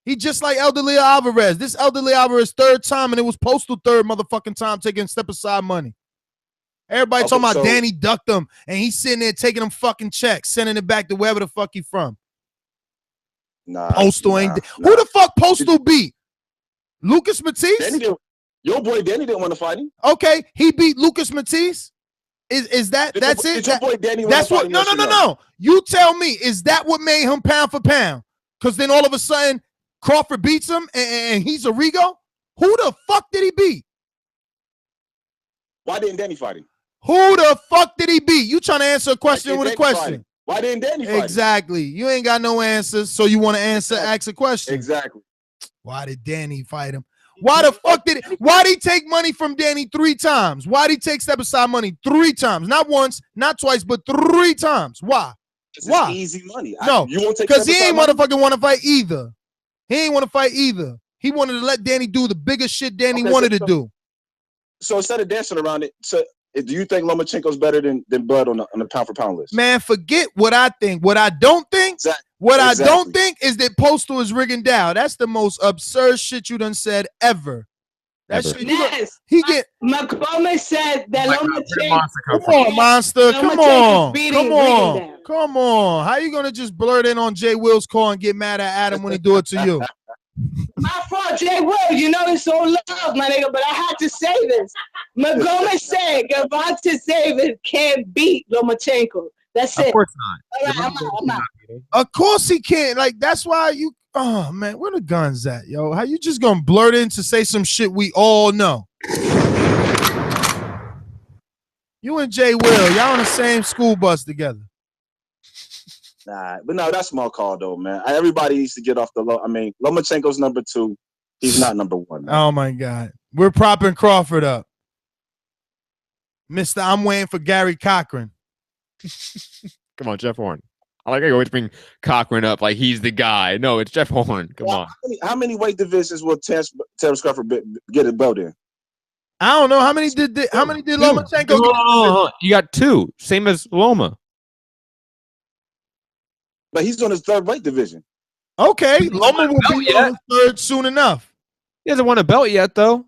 He just like Elderly Alvarez. This Elderly Alvarez 3rd time, and it was Postal 3rd motherfucking time taking step aside money. Everybody talking about Danny ducked him, and he's sitting there taking them fucking checks, sending it back to wherever the fuck he from. Postal ain't. Who the fuck Postal beat? Lucas Matisse? Your boy Danny didn't want to fight him. Okay, he beat Lucas Matisse. Is that Did that's your, it? Did your boy Danny That's wanna what. fight him, No. yes or no? You tell me. Is that what made him pound for pound? Because then all of a sudden Crawford beats him and he's a Rigo. Who the fuck did he beat? Why didn't Danny fight him? Who the fuck did he beat? You trying to answer a question with a question? Why didn't Danny fight him? Exactly. You ain't got no answers, so you want to answer, ask a question. Exactly. Why did Danny fight him? Why the fuck did it? Why'd he take money from Danny 3 times? Why'd he take step aside money 3 times? Not once, not twice, but 3 times. Why? Why? It's easy money. No, you won't take because he ain't money? motherfucking want to fight either. He ain't want to fight either. He wanted to let Danny do the biggest shit Danny wanted to do. So instead of dancing around it, so do you think Lomachenko's better than Bud on the pound for pound list? Man, forget what I think. What I don't think, I don't think is that Postal is Rigondeaux. That's the most absurd shit you done said ever. That shit. He get. McCormick said that Lomachenko. Come on, monster. Come on. beating Come on. Rigondeaux. Come on. How you gonna just blurt in on Jay Will's call and get mad at Adam when he do it to you? My fault, Jay Will. You know it's all love, my nigga, but I had to say this. Montgomery said Gervonta Davis can't beat Lomachenko. That's it. Of course not. All right, I'm out. Of course he can't. Like, that's why you. Oh man, where the guns at, yo? How you just gonna blurt in to say some shit we all know? You and Jay Will, y'all on the same school bus together. Nah, but no, that's my call though, man. Everybody needs to get off the low. I mean, Lomachenko's number 2. He's not number 1. Man. Oh my God, we're propping Crawford up, Mister. I'm waiting for Gary Cochran. Come on, Jeff Horn. I like how you always bring Cochran up like he's the guy. No, it's Jeff Horn. Come on. How many weight divisions will Terrence Crawford get a belt in? I don't know how many did Lomachenko get? You got 2, same as Loma. But he's on his 3rd weight division. Okay, Loma will be on his 3rd soon enough. He hasn't won a belt yet, though.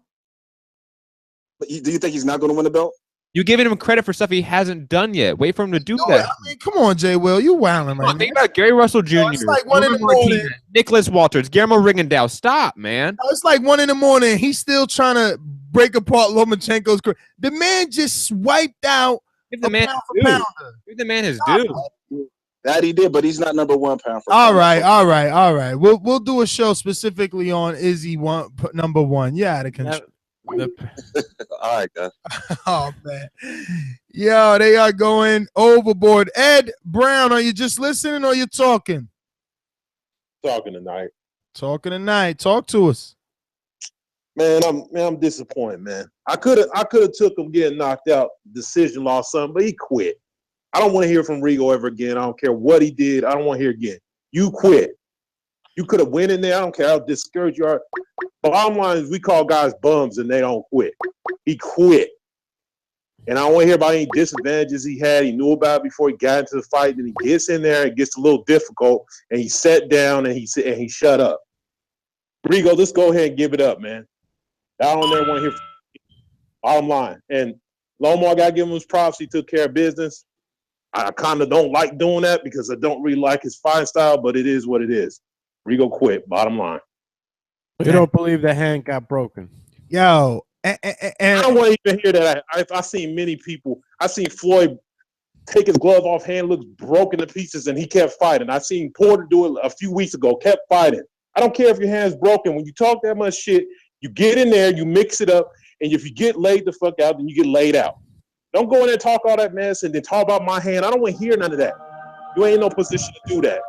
But do you think he's not going to win the belt? You're giving him credit for stuff he hasn't done yet. Wait for him to do that. I mean, come on, Jay Will, you wilding right now. Think about Gary Russell Jr., it's like 1 in the morning. Nicholas Walters, Guillermo Rigondeaux. Stop, man. It's like 1 in the morning. He's still trying to break apart Lomachenko's career. The man just swiped out Give the man his due. That he did, but he's not number 1 pound for all right. We'll do a show specifically on is he number 1? Yeah, out of control. All right, guys. Oh man, yo, they are going overboard. Ed Brown, are you just listening or you talking? Talking tonight. Talk to us. Man, I'm disappointed, man. I could have took him getting knocked out, decision lost something, but he quit. I don't want to hear from Rigo ever again. I don't care what he did. I don't want to hear again. You quit. You could have went in there. I don't care how discouraged you are. Bottom line is we call guys bums and they don't quit. He quit. And I don't want to hear about any disadvantages he had. He knew about it before he got into the fight. Then he gets in there, it gets a little difficult, and he sat down and he shut up. Rigo, let's go ahead and give it up, man. I don't ever want to hear from you. Bottom line. And Lomar, I got to give him his props. He took care of business. I kind of don't like doing that because I don't really like his fight style, but it is what it is. Rigo quit, bottom line. You don't believe the hand got broken. Yo, I don't want to even hear that. I've seen many people. I seen Floyd take his glove off, hand looks broken to pieces, and he kept fighting. I seen Porter do it a few weeks ago, kept fighting. I don't care if your hand's broken. When you talk that much shit, you get in there, you mix it up, and if you get laid the fuck out, then you get laid out. Don't go in there and talk all that mess and then talk about my hand. I don't want to hear none of that. You ain't in no position to do that.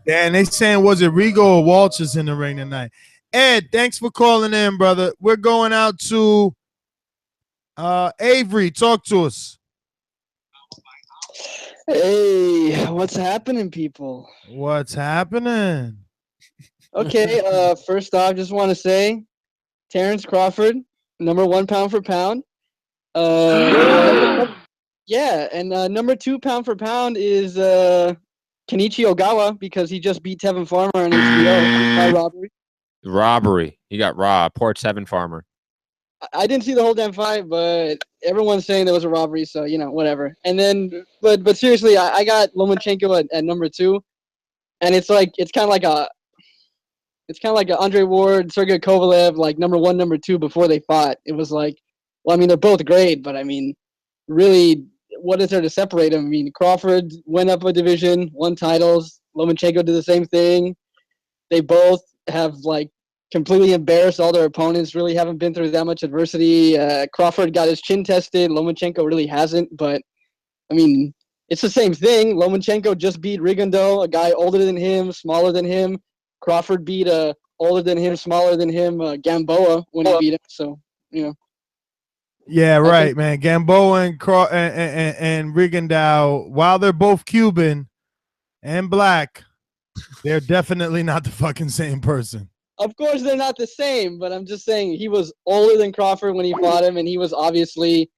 And they saying, was it Rigo or Walters in the ring tonight? Ed, thanks for calling in, brother. We're going out to Avery. Talk to us. Hey, what's happening, people? What's happening? Okay, first off, just want to say, Terrence Crawford, number 1 pound for pound. Yeah, and number 2 pound for pound is Kenichi Ogawa because he just beat Tevin Farmer on HBO by robbery. Robbery. He got robbed. Poor Tevin Farmer. I didn't see the whole damn fight, but everyone's saying there was a robbery, so whatever. And then, but seriously, I got Lomachenko at number 2, and it's kind of like a Andre Ward, Sergey Kovalev, like number 1, number 2 before they fought. It was like, well, I mean, they're both great, but I mean, really, what is there to separate them? I mean, Crawford went up a division, won titles. Lomachenko did the same thing. They both have like completely embarrassed all their opponents. Really haven't been through that much adversity. Crawford got his chin tested. Lomachenko really hasn't. But I mean, it's the same thing. Lomachenko just beat Rigondeaux, a guy older than him, smaller than him. Crawford beat a older than him, smaller than him, Gamboa when he beat him. So you know. Yeah, right, man. Gamboa and Rigondeaux, while they're both Cuban and black, they're definitely not the fucking same person. Of course, they're not the same, but I'm just saying he was older than Crawford when he fought him, and he was obviously.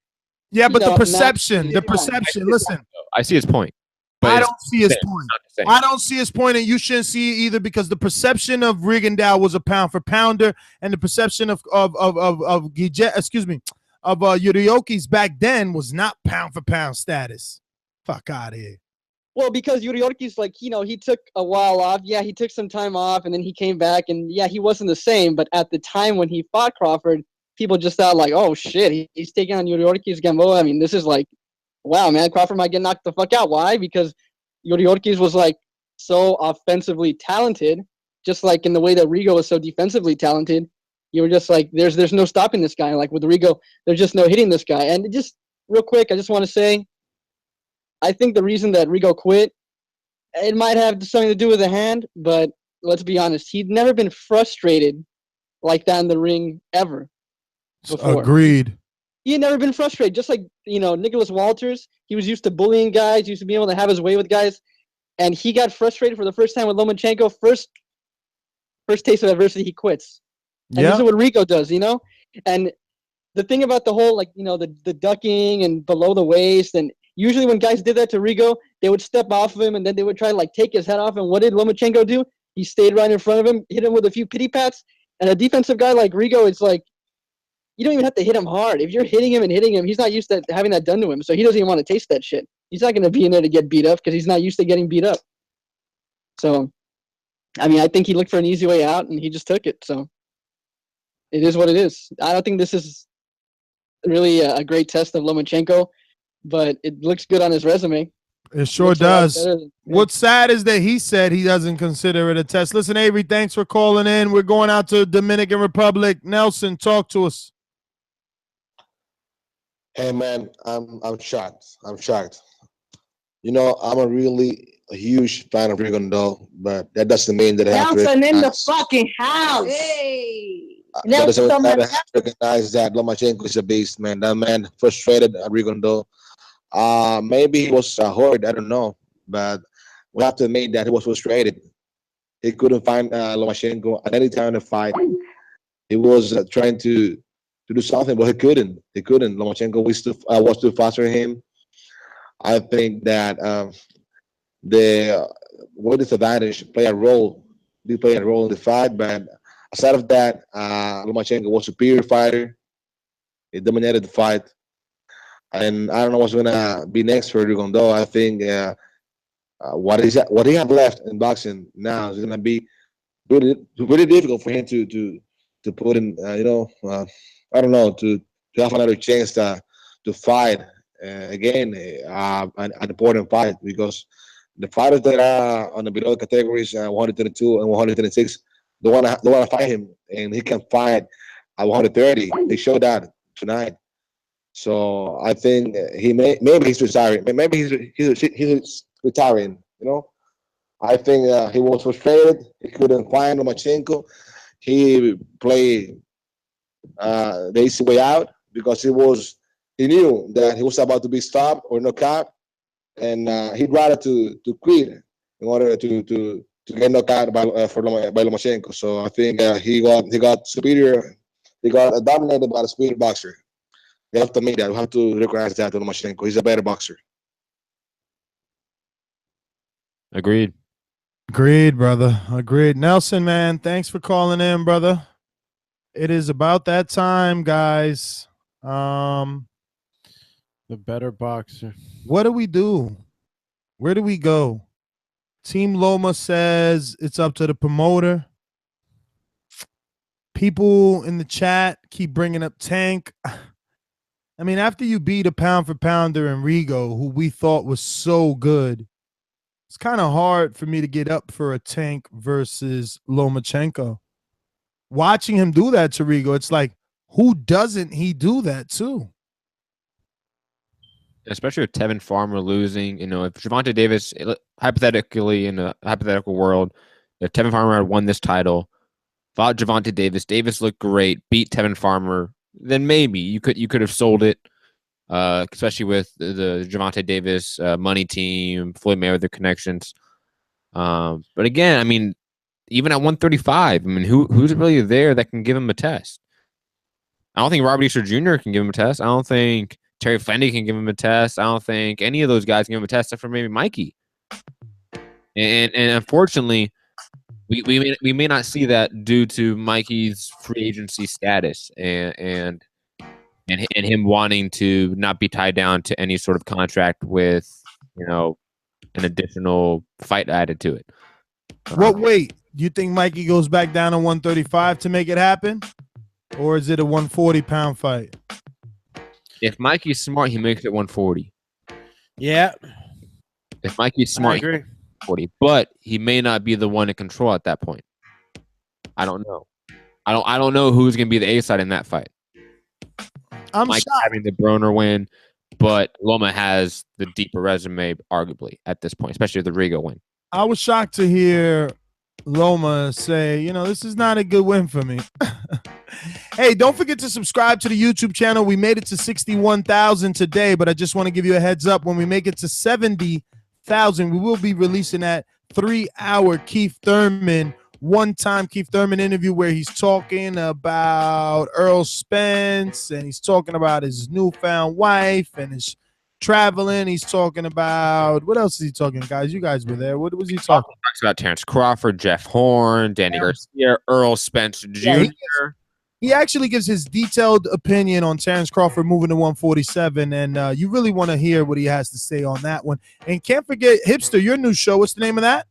Yeah, but the perception. perception. Listen, I see his point. I don't see his point. I don't see his point, and you shouldn't see it either, because the perception of Rigondeaux was a pound for pounder, and the perception of Yurioki's back then was not pound for pound status. Fuck out of here. Well, because Yuriorki's like, he took a while off. Yeah, he took some time off, and then he came back, and yeah, he wasn't the same. But at the time when he fought Crawford, people just thought like, oh shit, he's taking on Yuriorki's Gamboa. I mean, this is like, wow, man, Crawford might get knocked the fuck out. Why? Because Yuriorki's was like so offensively talented, just like in the way that Rigo was so defensively talented. You were just like, there's no stopping this guy. Like with Rigo, there's just no hitting this guy. And just real quick, I just want to say, I think the reason that Rigo quit, it might have something to do with the hand, but let's be honest, he'd never been frustrated like that in the ring ever before. Agreed. He had never been frustrated. Just like, Nicholas Walters, he was used to bullying guys, used to be able to have his way with guys, and he got frustrated for the first time with Lomachenko. First taste of adversity, he quits. And this is what Rigo does, And the thing about the whole, the ducking and below the waist, and usually when guys did that to Rigo, they would step off of him, and then they would try to, take his head off. And what did Lomachenko do? He stayed right in front of him, hit him with a few pity pats. And a defensive guy like Rigo, it's like, you don't even have to hit him hard. If you're hitting him, he's not used to having that done to him. So he doesn't even want to taste that shit. He's not going to be in there to get beat up because he's not used to getting beat up. So, I mean, I think he looked for an easy way out, and he just took it. So it is what it is. I don't think this is really a great test of Lomachenko, but it looks good on his resume. It sure does. What's sad is that he said he doesn't consider it a test. Listen, Avery, thanks for calling in. We're going out to Dominican Republic. Nelson, talk to us. Hey man, I'm shocked. I'm shocked. I'm a huge fan of Rigondeaux, but that doesn't mean that I have to Nelson in the fucking house. Hey. That doesn't mean that I have to recognize that Lomachenko is a beast, man. That man frustrated at Rigondeaux. Maybe he was hurt, I don't know, but we have to admit that he was frustrated. He couldn't find Lomachenko at any time in the fight. He was trying to do something, but he couldn't. Lomachenko was too fast for him. I think that the what disadvantage play a role in the fight, but aside of that, Lomachenko was a superior fighter. He dominated the fight. And I don't know what's gonna be next for Rigondeaux. I think what he have left in boxing now is gonna be really difficult for him to put in. I don't know, to have another chance to fight again an important fight, because the fighters that are on the below categories 132 and 136 they wanna fight him, and he can fight at 130. They showed that tonight. So I think maybe he's retiring. Maybe he's retiring. I think he was frustrated. He couldn't find Lomachenko. He played the easy way out because he knew that he was about to be stopped or knocked out, and he'd rather to quit in order to get knocked out by Lomachenko. So I think he got superior. He got dominated by the superior boxer. We have to admit that. We have to recognize that Lomachenko. He's a better boxer. Agreed. Agreed, brother. Agreed. Nelson, man, thanks for calling in, brother. It is about that time, guys. The better boxer. What do we do? Where do we go? Team Loma says it's up to the promoter. People in the chat keep bringing up Tank. I mean, after you beat a pound for pounder in Rigo, who we thought was so good, it's kind of hard for me to get up for a Tank versus Lomachenko. Watching him do that to Rigo, it's like, who doesn't he do that to? Especially with Tevin Farmer losing, if Gervonta Davis, hypothetically, in a hypothetical world, if Tevin Farmer had won this title, fought Gervonta Davis, Davis looked great, beat Tevin Farmer, then maybe you could have sold it, especially with the Gervonta Davis money team, Floyd Mayweather connections. But again, I mean, even at 135, I mean, who's really there that can give him a test? I don't think Robert Easter Jr. can give him a test. I don't think Terry Fendy can give him a test. I don't think any of those guys can give him a test except for maybe Mikey. And unfortunately, we may not see that due to Mikey's free agency status and him wanting to not be tied down to any sort of contract with an additional fight added to it. What weight? Do you think Mikey goes back down to 135 to make it happen? Or is it a 140-pound fight? If Mikey's smart, he makes it 140. Yeah. If Mikey's smart, I agree. 40, but he may not be the one in control at that point. I don't know. I don't know who's going to be the A side in that fight. I'm Mike having the Broner win, but Loma has the deeper resume, arguably, at this point, especially with the Rigo win. I was shocked to hear Loma say, this is not a good win for me. Hey, don't forget to subscribe to the YouTube channel. We made it to 61,000 today, but I just want to give you a heads up. When we make it to 70,000, we will be releasing that 3-hour Keith Thurman, one-time Keith Thurman interview where he's talking about Earl Spence and he's talking about his newfound wife and his traveling. He's talking about, what else is he talking, guys? You guys were there. What was he talking? He talks about Terrence Crawford, Jeff Horn, Danny Garcia, Earl Spence Jr. Yeah, he actually gives his detailed opinion on Terrence Crawford moving to 147, and you really want to hear what he has to say on that one. And can't forget, Hipster, your new show. What's the name of that?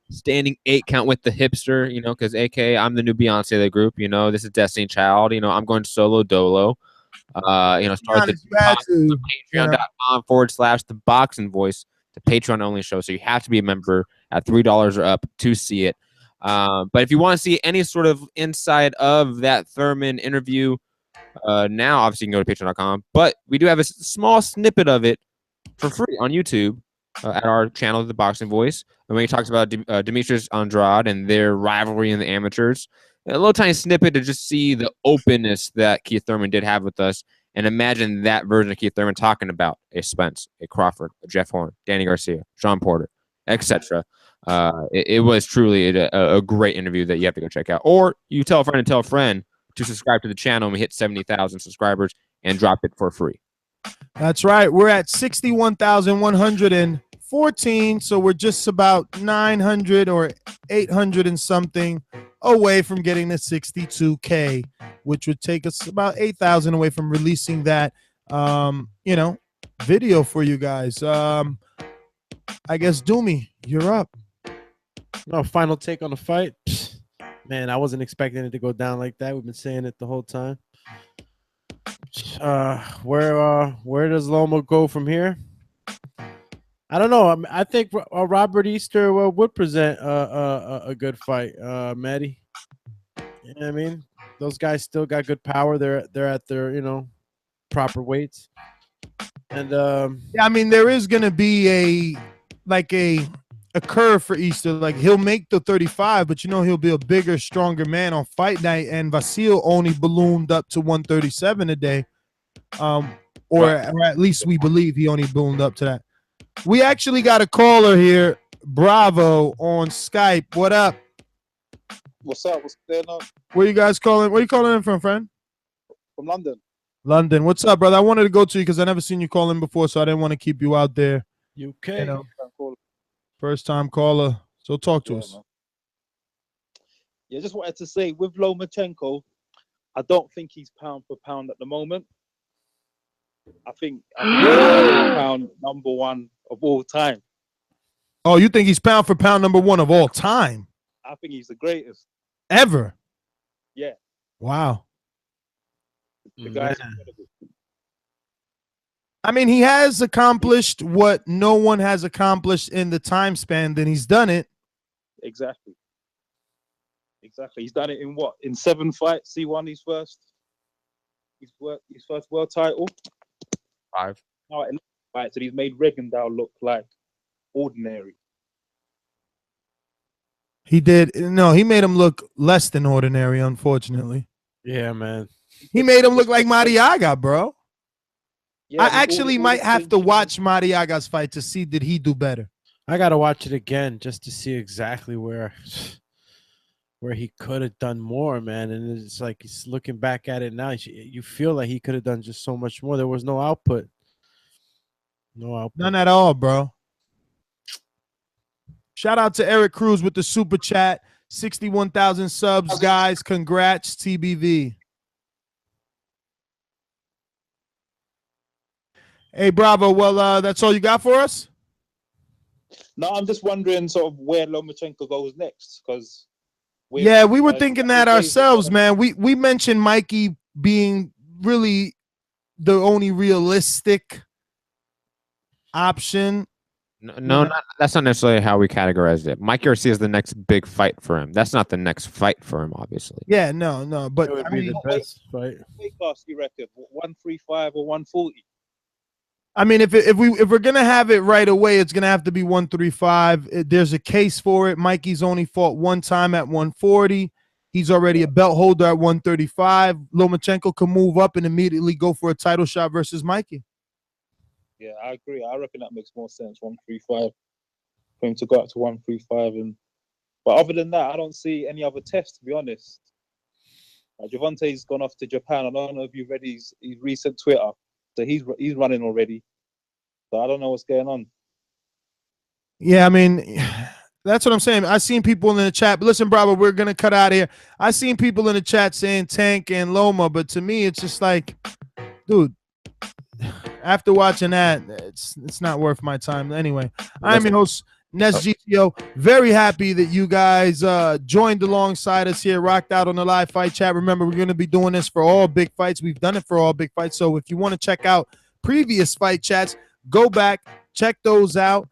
Standing 8 count with the Hipster, because AK, I'm the new Beyonce of the group. This is Destiny Child. I'm going solo dolo. Start the patreon.com/ThaBoxingVoice, the Patreon only show. So you have to be a member at $3 or up to see it. But if you want to see any sort of insight of that Thurman interview, now obviously you can go to patreon.com. But we do have a small snippet of it for free on YouTube at our channel, The Boxing Voice. And when he talks about Demetrius Andrade and their rivalry in the amateurs, a little tiny snippet to just see the openness that Keith Thurman did have with us, and imagine that version of Keith Thurman talking about a Spence, a Crawford, a Jeff Horn, Danny Garcia, Sean Porter, etc. It was truly a great interview that you have to go check out. Or you tell a friend and tell a friend to subscribe to the channel, and we hit 70,000 subscribers and drop it for free. That's right. We're at 61,114, so we're just about 900 or 800 and something away from getting to 62K, which would take us about 8,000 away from releasing that, video for you guys. I guess, Doomy, you're up. No, final take on the fight. Man, I wasn't expecting it to go down like that. We've been saying it the whole time. Where does Loma go from here? I don't know. I think Robert Easter would present a good fight, Maddie. You know what I mean? Those guys still got good power. They're at their proper weights. And yeah, I mean, there is gonna be a curve for Easter. Like, he'll make the 35, but he'll be a bigger, stronger man on fight night. And Vasyl only ballooned up to 137 today, or at least we believe he only ballooned up to that. We actually got a caller here, Bravo, on Skype. What up? What's up? What's going on? Where you guys calling? Where you calling in from, friend? From London. London. What's up, brother? I wanted to go to you because I never seen you call in before, so I didn't want to keep you out there. UK. First time caller. So talk to us. Man. Yeah, just wanted to say with Lomachenko, I don't think he's pound for pound at the moment. I think he's pound number one of all time. Oh, you think he's pound for pound number one of all time? I think he's the greatest. Ever? Yeah. Wow. The guy's incredible. I mean, he has accomplished what no one has accomplished in the time span. Then he's done it. Exactly. He's done it in what? In 7 fights, he won his first world title. 5. Now, 11 fights, and he's made Rigondeaux look like ordinary. He did. No, he made him look less than ordinary, unfortunately. Yeah, man. He made him look like Mariaga, bro. Yeah, I actually might have to watch Mariaga's fight to see did he do better. I gotta watch it again just to see exactly where he could have done more, man. And it's like he's looking back at it now. You feel like he could have done just so much more. There was no output. No output. None at all, bro. Shout out to Eric Cruz with the super chat. 61,000 subs, guys. Congrats, TBV. Hey, Bravo. Well, that's all you got for us? No, I'm just wondering sort of where Lomachenko goes next, because we were thinking that ourselves, man. We mentioned Mikey being really the only realistic option. No, that's not necessarily how we categorized it. Mike Garcia is the next big fight for him. That's not the next fight for him, obviously. Yeah, no, but it would be the best fight. Weight class, you reckon 135 or 140? I mean, if we're gonna have it right away, it's gonna have to be 135. There's a case for it. Mikey's only fought one time at 140. He's already a belt holder at 135. Lomachenko can move up and immediately go for a title shot versus Mikey. Yeah, I agree. I reckon that makes more sense. 135 for him to go up to 135, but other than that, I don't see any other test. To be honest, Gervonta's gone off to Japan. I don't know if you've read his recent Twitter. So he's running already. So I don't know what's going on. Yeah, I mean, that's what I'm saying. I seen people in the chat. But listen, Bravo, we're gonna cut out of here. I seen people in the chat saying Tank and Loma, but to me, it's just like, dude. After watching that, it's not worth my time. Anyway, I'm your host, Nes GTO. Very happy that you guys joined alongside us here, rocked out on the live fight chat. Remember, we're going to be doing this for all big fights. We've done it for all big fights. So if you want to check out previous fight chats, go back, check those out.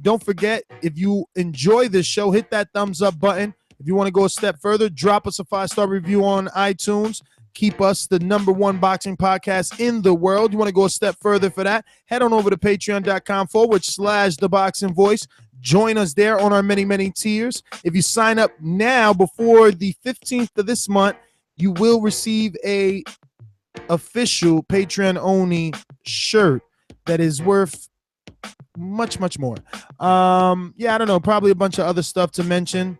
Don't forget, if you enjoy this show, hit that thumbs up button. If you want to go a step further, drop us a 5-star review on iTunes. Keep us the #1 boxing podcast in the world. You want to go a step further for that? Head on over to patreon.com/ThaBoxingVoice. Join us there on our many, many tiers. If you sign up now before the 15th of this month, you will receive a official Patreon-only shirt that is worth much, much more. Yeah, I don't know. Probably a bunch of other stuff to mention,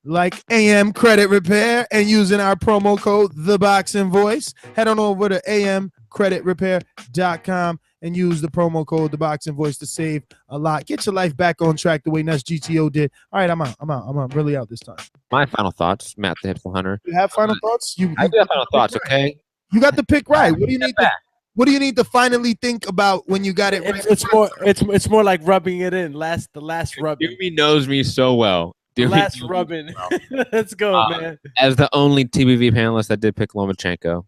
like AM Credit Repair and using our promo code ThaBoxingVoice. Head on over to amcreditrepair.com and use the promo code ThaBoxingVoice to save a lot. Get your life back on track the way Nuts GTO did. All right, I'm out. I'm really out this time. My final thoughts, Matt the Hipster Hunter. You have final thoughts? I do have final thoughts, okay? You got the pick right. What do you need to What do you need to finally think about when you got it right? It's more like rubbing it in. The last rubbing. Jimmy knows me so well. Last rubbing. Let's go, man. As the only TBV panelist that did pick Lomachenko,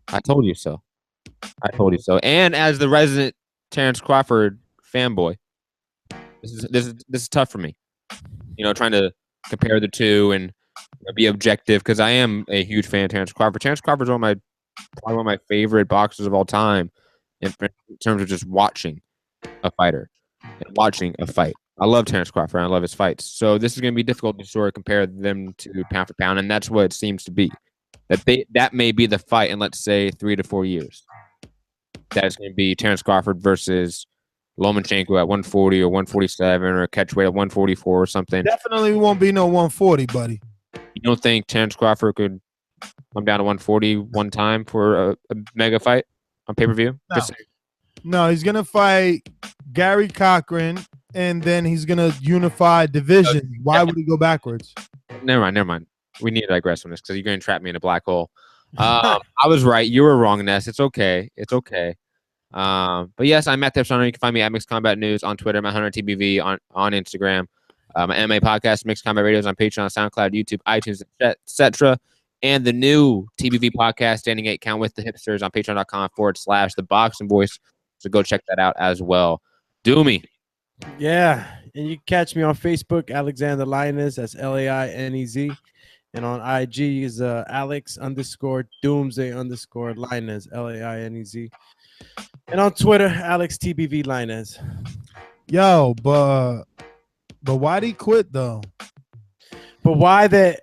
I told you so. And as the resident Terrence Crawford fanboy, this is tough for me. You know, trying to compare the two and be objective, because I am a huge fan of Terrence Crawford. Terrence Crawford's probably one of my favorite boxers of all time in terms of just watching a fighter and watching a fight. I love Terrence Crawford. I love his fights. So this is going to be difficult to sort of compare them to pound for pound, and that's what it seems to be. That may be the fight in, let's say, 3 to 4 years. That is going to be Terrence Crawford versus Lomachenko at 140 or 147 or a catchweight at 144 or something. Definitely won't be no 140, buddy. You don't think Terrence Crawford could come down to 140 one time for a mega fight on pay-per-view? No, he's going to fight Gary Cochran, and then he's going to unify division. Why would he go backwards? Never mind. We need to digress on this because you're going to trap me in a black hole. I was right. You were wrong, Ness. It's okay. But yes, I'm Matt Tipson. You can find me at Mixed Combat News on Twitter, Matt Hunter TBV on Instagram. My MMA podcast, Mixed Combat Radios on Patreon, SoundCloud, YouTube, iTunes, etc. And the new TBV podcast, Standing 8 Count with the Hipsters on patreon.com/TheBoxingVoice. So go check that out as well. Doomy. Yeah, and you can catch me on Facebook, Alexander Linez. That's Lainez, and on IG is Alex_Doomsday_Linez, Lainez, and on Twitter, AlexTBV Linez. Yo, but why'd he quit though? But why that?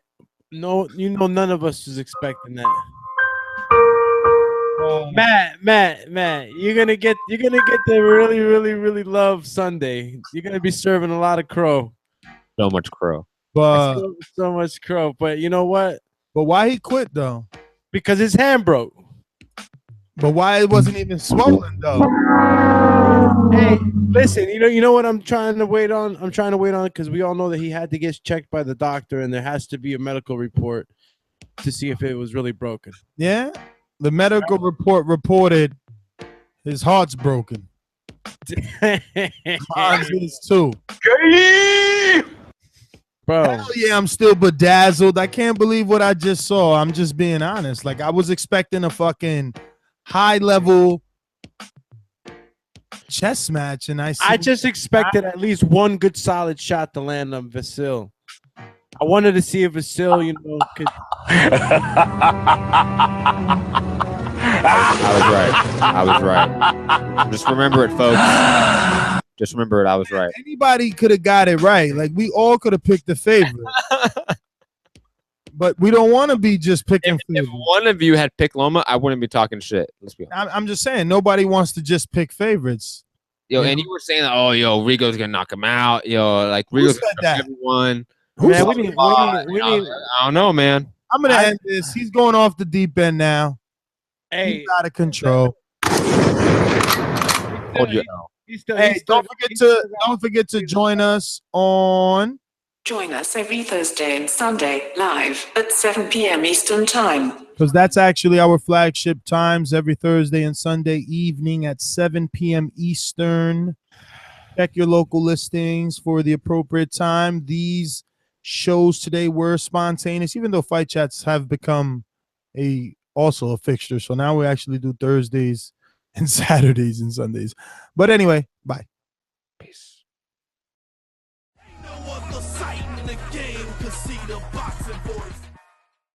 No, none of us was expecting that. Matt, you're gonna get the really love Sunday. You're gonna be serving a lot of crow. So much crow. But so much crow. But you know what? But why he quit though? Because his hand broke. But why it wasn't even swollen though? Hey, listen, you know what I'm trying to wait on? I'm trying to wait on it because we all know that he had to get checked by the doctor, and there has to be a medical report to see if it was really broken. Yeah, the medical report reported his heart's broken. Hans is too. Bro. Hell yeah, I'm still bedazzled. I can't believe what I just saw. I'm just being honest. Like I was expecting a fucking high level chess match, and I just expected at least one good solid shot to land on Vasyl. I wanted to see if Vasyl, could. I was right. Just remember it, folks. Just remember it. I was right. Anybody could have got it right. Like we all could have picked the favorite. But we don't want to be just picking favorites. If one of you had picked Loma, I wouldn't be talking shit. Let's be honest. I'm just saying, nobody wants to just pick favorites. Yo, and you were saying, oh, yo, Rigo's gonna knock him out. Yo, like Rigo's gonna knock everyone. Man, we need. I don't know, man. I'm gonna end this. He's going off the deep end now. Hey, he's out of control. Hold you. Don't forget to join us on. Join us every Thursday and Sunday live at 7 p.m. Eastern Time. Because that's actually our flagship times every Thursday and Sunday evening at 7 p.m. Eastern. Check your local listings for the appropriate time. These shows today were spontaneous, even though fight chats have become also a fixture. So now we actually do Thursdays and Saturdays and Sundays. But anyway, bye. Peace.